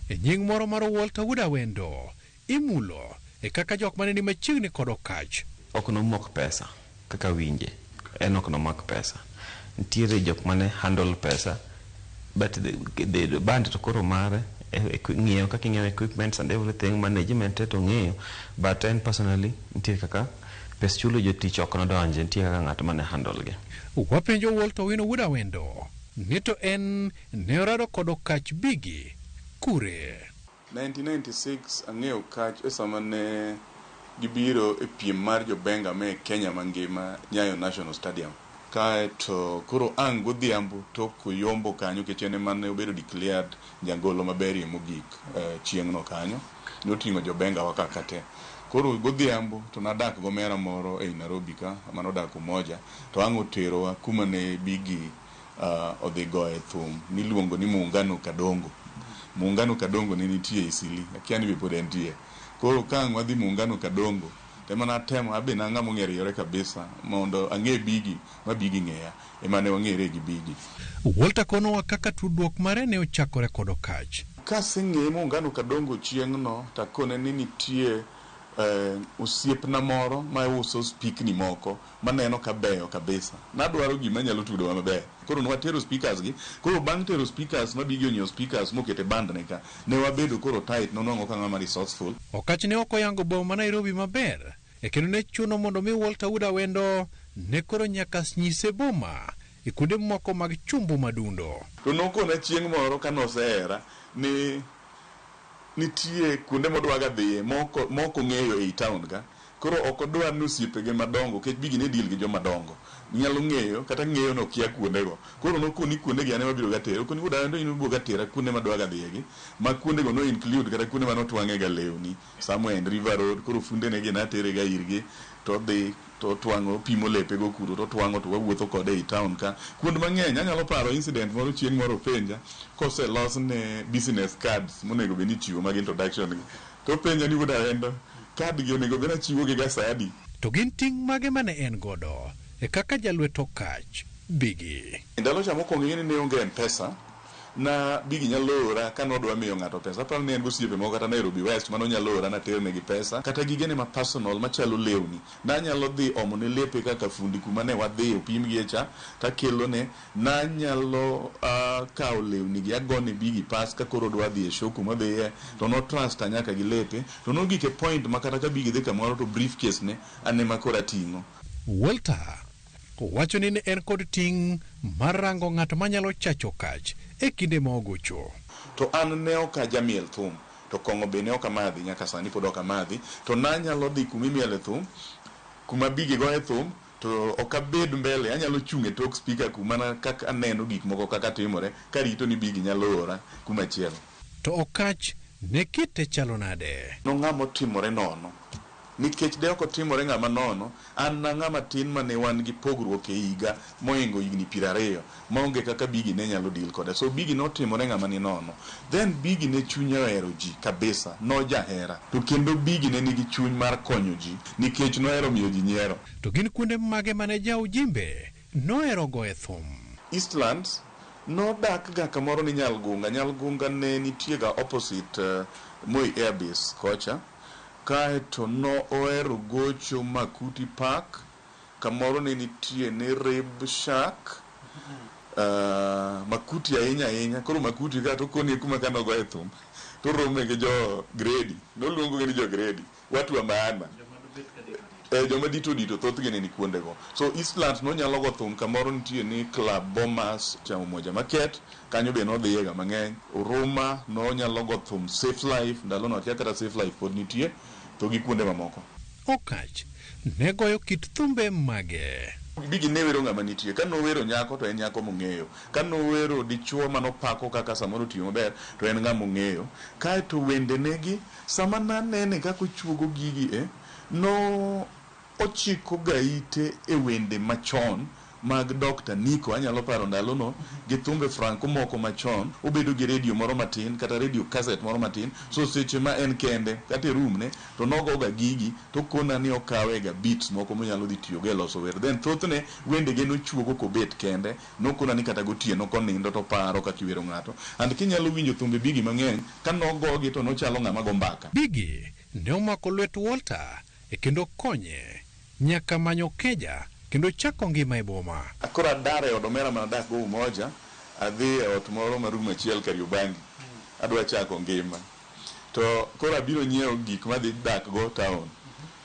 e nying moro mar Walter Wudawendo imulo e kaka jok mane ni machiegni kod Okach. Ok no mok pesa kaka winje. En ok no mak pesa. Ntiere jok mane handle pesa but the band to koro mare ng'eyo kaka ng'eyo equipments and everything management to ng'eyo but en personally ntiere kaka pes chulo jotich ok no donje ntiere kaka ng'at mane handle ge. Wapenjo Walter Wudawendo ni to en ne orado kod Okach Bigi kure. 1996 ang'eyo Okach e sama ne gibiro e piem mar jobenga me Kenya mangima Nyayo National Stadium. Kae to koro ang' godhiambo tok yombo kanyo kechene mane obedo declared jangolo maberie mogik chieng' no kanyo noting'o jobenga wa kaka te. Koro godhiambo to nadak gomera moro e Nairobi ka manodak umoja to ang' oterowa kuma ne Bigi odhi goye thum miluongo ni Muungano Kadongo. Muungano Kadongo ne nitie Isili akia ni pod entie. Koro kang' wadhi Muungano Kadongo tema natemo abe nang'a mong'ere yore kabisa mondo ang'e Bigi ma Bigi ng'eya ema ne wang'ere gi Bigi. Walter kono wa kaka tudruok mare ne ochakore kod Okach. Kaseng'e Muungano Kadongo chieng' no takone ni nitie osiepna moro ma uso spikni moko maneno kabeyo kabisa. Nadwaro gima nyalo tudo maber. Koro nwatero speakers gi. Koro bang' tero speakers ma Bigi onyo speakers mokete band ne ka. Ne wabedo koro tight nonwang'o ka ng'ama resourceful. Okach ne ok oyango boma Nairobi maber. E kendo ne chuno mondo mi Walter Wudawendo ne koro nyaka nyise boma e kuonde moko mag chumbu madundo. To nokona chieng' moro kanosehera ni nitie kuonde modwaga dhiye moko ng'eyo e town ka. koro ok odwa nosiepege madongo kech bigi ne deal gi joma dongo nyalo ng'eyo kata ng'eyo no kia kuondego koro nokoni kuondegi ane mabiro gatero koni wuda ndo inubo gatera kuonde madwa gadhiegi ma kuondego no include kata kuonde manotwang'e ga lewni somewhere in River Road koro funde ne gina tere ga irgi to dhi to twang'o pimo lepego kuro to twang'o to wawuotho kode e town ka kuond mang'eny anyalo paro incident moro chieng' moro penja koselos ne business cards monego be ni chiwo mag introduction gi to penja ni wuda endo card gi onego be na chiwo gi ga sadi to gin ting' mage mane en godo e kaka jalweto kach Bigi. Ndalo cha mokwongo ng'eni ne onge M-Pesa na Bigi nyalo ora ka nodwa miyo ng'ato pesa. Aparo ne en gosiepe moko kata Nairobi West mano nyalo ora na ternegi pesa kata gigene ma personal machalo lewni. Na nyalo dhi omo ne lepe kaka fundi kuma ne wadhi opim gi echa takelo ne na nyalo kawo lewni gi agone Bigi pass ka koro dwa dhi e show kuma dhiye to no trust nyaka gi lepe to no gike point makata ka Bigi dhi kamoro to briefcase ne ane makora ting'o. Walter wacho ni en kod ting' mar rango ng'at manyalo chacho kach e kinde ma ogocho. To an ne ok jamiel thum to kong'o be ne ok amadhi nyaka sani pod ok amadhi to nanyalo dhi kuma imiele thum kuma Bigi goye thum to ok abed mbele anyalo chung' e tok speaker kuma kaka aneno gik moko kaka timore karito ni Bigi nyalo ora kuma chielo. To okach ne kite chalo nade? No ng'amo timore nono. Nikech de ok timore ng'ama nono an na ng'ama tin mane wan gi pogruok e higa moingo higni 20 maonge kaka Bigi ne nyalo deal kode so Bigi notimore ng'ama ni nono then Bigi ne chunye ohero ji kabisa no jahera to kendo Bigi ne nigi chuny mar konyo ji nikech nohero miyo ji nyiero. To gin kuonde mage mane jaw jimbe nohero goye thum? Eastlands nodak ga kamoro ni Nyalgunga ne nitie ga opposite Moi Airbase kocha kaeto no ohero gocho Makuti Park kamoro ne nitie ne Rib Shack Makuti ahinya koro Makuti ka to koni kuma kano goye thum to rome gi jo grade no luongo gi jo grade watu wa maana joma dito thoth gene ni kuonde go so Eastlands no nyalo go thum kamoro nitie ni Club Bomas cha Umoja Market kanyo be no dhiega mang'eny Uruma no nyalo go thum Safe Life ndalo no kata Safe Life pod nitie to gi kuonde mamoko. Okach ne goyo kit thumbe mage? Bigi ne wero ng'ama nitie ka no wero nyako to en nyako mong'eyo ka no wero dichuo manopako kaka samoro tiyo maber to en ng'ama ong'eyo kaeto wende negi sama nanene kako chuogo gigi no ochiko gaite e wende machon mag Dr. Nico anyalo paro ndalo no gi thumbe Franco moko machon obedo gi radio moro matin kata radio cassette moro matin so seche ma en kende kata room ne to nogo ga gigi to kona ni okawe ga beats moko monyalo dhi tiyo go e loso wer then thothne wende ge no chuogo ko bet kende no kona ni kata gotieno konindo to paro ka kiwero ng'ato and kinyalo winjo thumbe Bigi mang'eny ka nogo gi to nochalo ng'ama go mbaka. Bigi ne omako lwet Walter e kendo konye nyaka manyo keja kendo chako ngima e boma. Akora dare odomera manadak go Umoja adhi e ot moro marum achiel Kariobangi adwa chako ngima to kora biro nyiewo gik madhi dak go town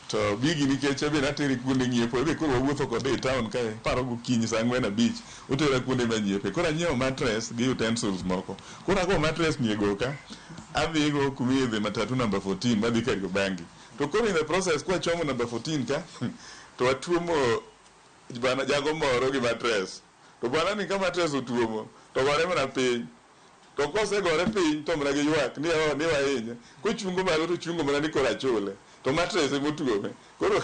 to Bigi nikech be nateri kuonde ng'iepo be koro wuotho kode e town kae paro go kinyi saa 4:05 otera kuonde manyiepe kora nyiewo mattress gi utensils moko kora go mattress ni goka adhi go kumidhe matatu number 14 madhi Kariobangi to koro in the process kwa chomo number 14 ka to atuomo bana jago moro gi mattress to bana ni ka mattress otuomo to gore mana piny to kose gore piny to mra gi ywak ni wahinya kochungo malo to chungo mana ni kora chule to mattress emotuome koro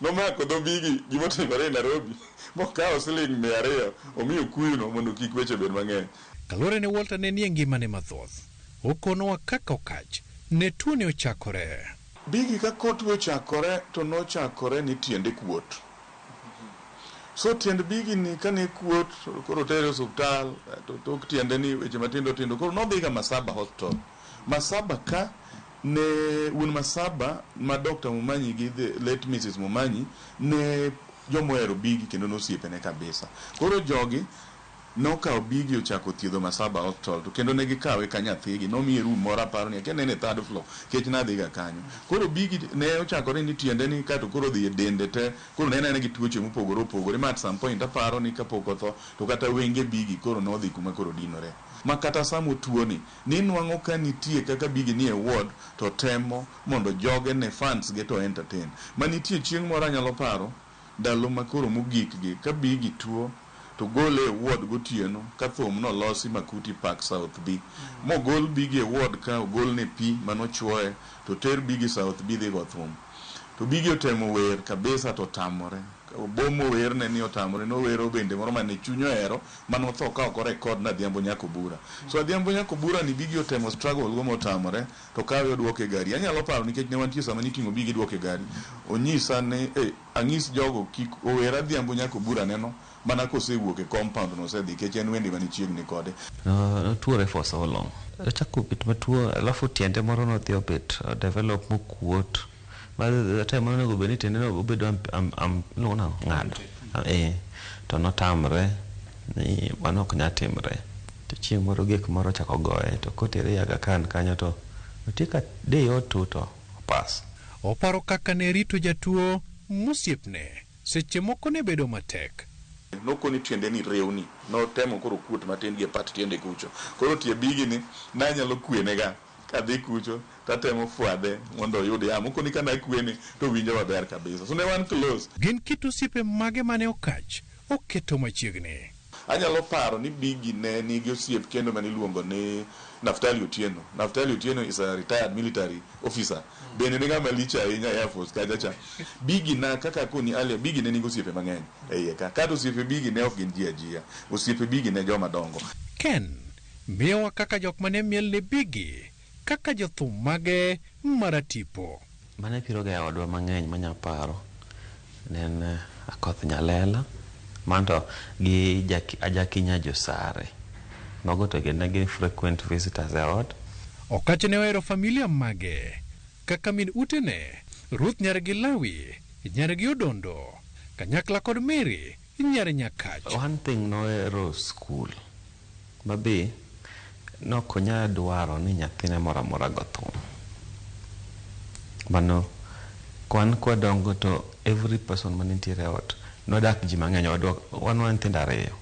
nomako dho Bigi gimotimore e Nairobi mokawo siling 200 omiyo kuyuno mondo kik weche bed mang'eny. Kalore ne Walter ne nie ngimane mathoth okonowa kaka Okach ne tuo ne ochakore. Bigi ka tuo ochakore to nochakore ni tiende kuot so tiend Bigi ni kane kuot koro tere osuptal to tok tiende ni weche matindo koro nodhi ga Masaba Hospital. Masaba ka ne un Masaba ma Dr. Mumanyi gi the late Mrs. Mumanyi ne jomohero Bigi kendo nosiepe ne kabisa koro jogi nokawo bigi ochako thiedho Masaba Hospital to kendo ne gikawe ka nyathigi nomiye room moro aparo ni kene ne third floor kech nadhiga kanyo. Koro bigi ne ochakore ni tiende ni kato koro dhi e dende te koro ne gi tuoche mopogore opogore ma at some point aparo ni kapok otho to kata wenge bigi koro nodhi kuma koro dinore. Ma kata samo tuoni ni nwang'o ka nitie kaka bigi ni e ward to temo mondo joge ne funds ge to entertain. Ma nitie chieng' moro anyalo paro ndalo makoro mogik gi ka bigi tuo to gole e ward gotieno ka thum no losi Makuti Park South B mo gol bigi e ward ka gol ne pi manochuoe to ter bigi South B dhi go thum to bigi otemo wer kabisa to tamore bomo wer ne ni otamore no wero bende moro mane chunyo ero manotho ka ok record na Adhiambo Nyako Bura. So Adhiambo Nyako Bura ni bigi otemo struggle go motamore to kawe oduoke gari. Anyalo paro nikech ne wantie sama nitingo bigi duoke gari onyisa ne ang'is jogo kik ower Adhiambo Nyako Bura neno mana kosewuok e compound no sedhi kech en wendi mani chiegni kode. Tuore for so long. Chako bit matuo alafu tiende moro no dhi obet develop mokuot. But time no go benite no go bedo am no na ngado. To no tamre ni mano ok nyatimre. To chieng' moro gik moro chako goye to kotere yaga kan kanyo to tika de yoto to pass. Oparo kaka ne rito jatuo musiepne seche moko ne bedo matek. Nokoni tiende ni rewni no temo koro kuot matin gi pat tiende kucho koro tie bigi ni nanyalo kwenega kadhi kucho tatemo fwadhe mondo oyud yamo koni kana kwene to winjo maber kabisa so ne wan close. Gin kit osiepe mage mane Okach oketo machiegni. Anyalo paro ni bigi ne nigi osiep kendo mane iluongo ni Naftali Otieno. Naftali Otieno is a retired military officer. Bende ne gama licha ahinya Air Force kajacha. Bigi na kaka koni alia bigi ne nigi osiepe mang'eny eiye ka. Kata osiepe bigi ne ok gin ji ajia. Osiepe bigi ne joma dongo. Ken miyowa kaka jok mane miel ne bigi kaka jothum mage maratipo. Mane piro ga odwa mang'eny manya paro. Nen Akoth Nyalela manto gi Ajakinya Josare. Nogo to gi frequent visitors e ot. Okach ne ohero familia mage kaka min utene Ruth Nyargi Lawi, Nyargi Odondo, kanyakla kod Mary Nyar Nyakach. One thing nohero school mabe nokonya dwaro ni nyathine moro amora go thum. Mano kwan kwadongo to every person manitiere ot nodak ji mang'eny wan nyithindo ariyo.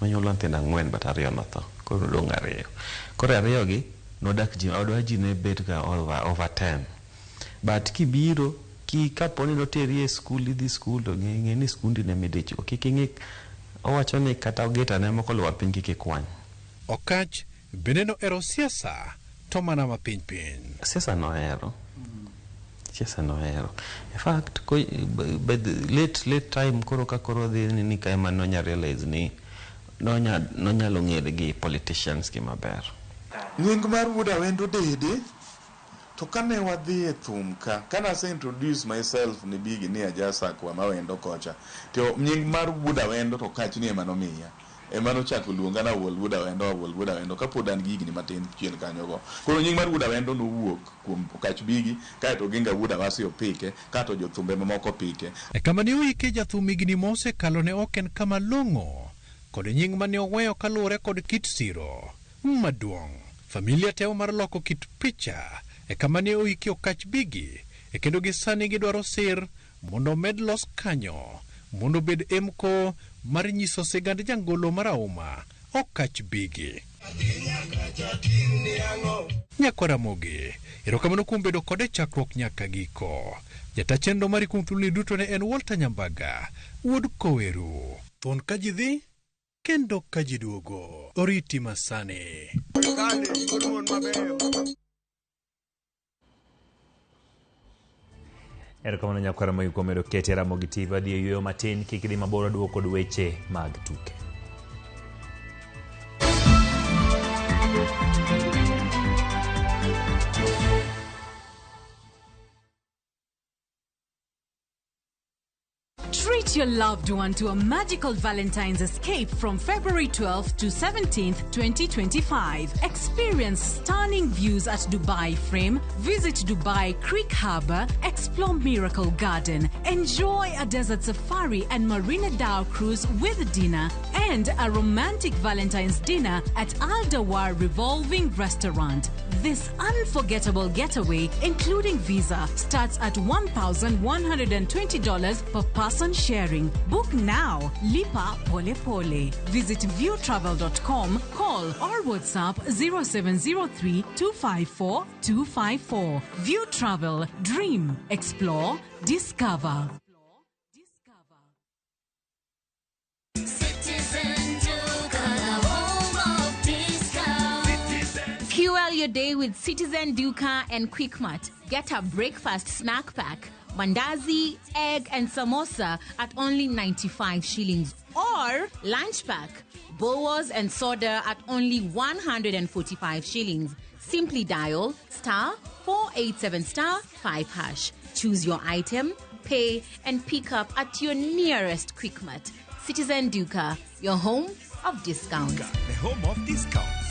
Manyuolo nyithindo 4 but ariyo notho koro dong' 2. Koro 2 gi nodak ji odwa ji ne bet ga over 10 but kibiro kaponi noteri e skul idhi skul to ng'e ni skundi ne midich kik ing'e owacho ni kata ogeta ne moko luwa piny kik ikwany. Okach bende nohero siasa to mana mapiny piny. Siasa nohero. In fact but late time koro ka koro dhi ni ka ema nonya realize ni nonyalo ng'ere gi politicians gi maber. Nying mar Wuda Wendo Dede to kane wadhi e thum ka kana se introduce myself ni bigi ni ajasa kwa mawendo kocha to nying mar Wuda Wendo to Okach ni ema nomiya ema nochako luonga na Wuda Wendo kapod an gigi ni matin chien kanyo go. Koro nying mar Wuda Wendo nowuok kuom Okach bigi kae to ginga Wuda Wasi opike kato jothumbe mamoko pike. Kama ne oike jathum higni mosekalo ne ok en kama long'o kod nying mane oweyo kaluwore kod kit siro maduong'. Familia teo mar loko kit picha kama ne oike Okach bigi kendo gisani gidwaro sir mondo med los kanyo mondo bed emko mar nyiso sigand jangolo marauma Okach bigi. Nyakora Mogi erokamano kuom bedo kode chakruok nyaka giko. Jata chenro mari kuom thulni duto ne en Walter Nyambaga wuod Koweru. Thon ka ji dhi kendo ka ji duogo oriti masani. Erokamano nyakwara Mogi kuom medo kete Ramogi TV adhi e yueyo matin kik idhi mabor aduoko kod weche mag tuke. Treat Treat your loved one to a magical Valentine's escape from February 12th to 17th, 2025. Experience stunning views at Dubai Frame, visit Dubai Creek Harbour, explore Miracle Garden, enjoy a desert safari and Marina Dow cruise with dinner, and a romantic Valentine's dinner at Al Dawar Revolving Restaurant. This unforgettable getaway, including visa, starts at $1,120 per person sharing. Book now. Lipa Pole Pole. Visit viewtravel.com, call or WhatsApp 0703 254 254. View Travel. Dream. Explore. Discover. Fuel your day with Citizen Duka and Quickmart. Get a breakfast snack pack, mandazi, egg and samosa at only 95 shillings. Or lunch pack, boas and soda at only 145 shillings. Simply dial *487*5#. Choose your item, pay and pick up at your nearest Quickmart. Citizen Duka, your home of discounts. The home of discounts.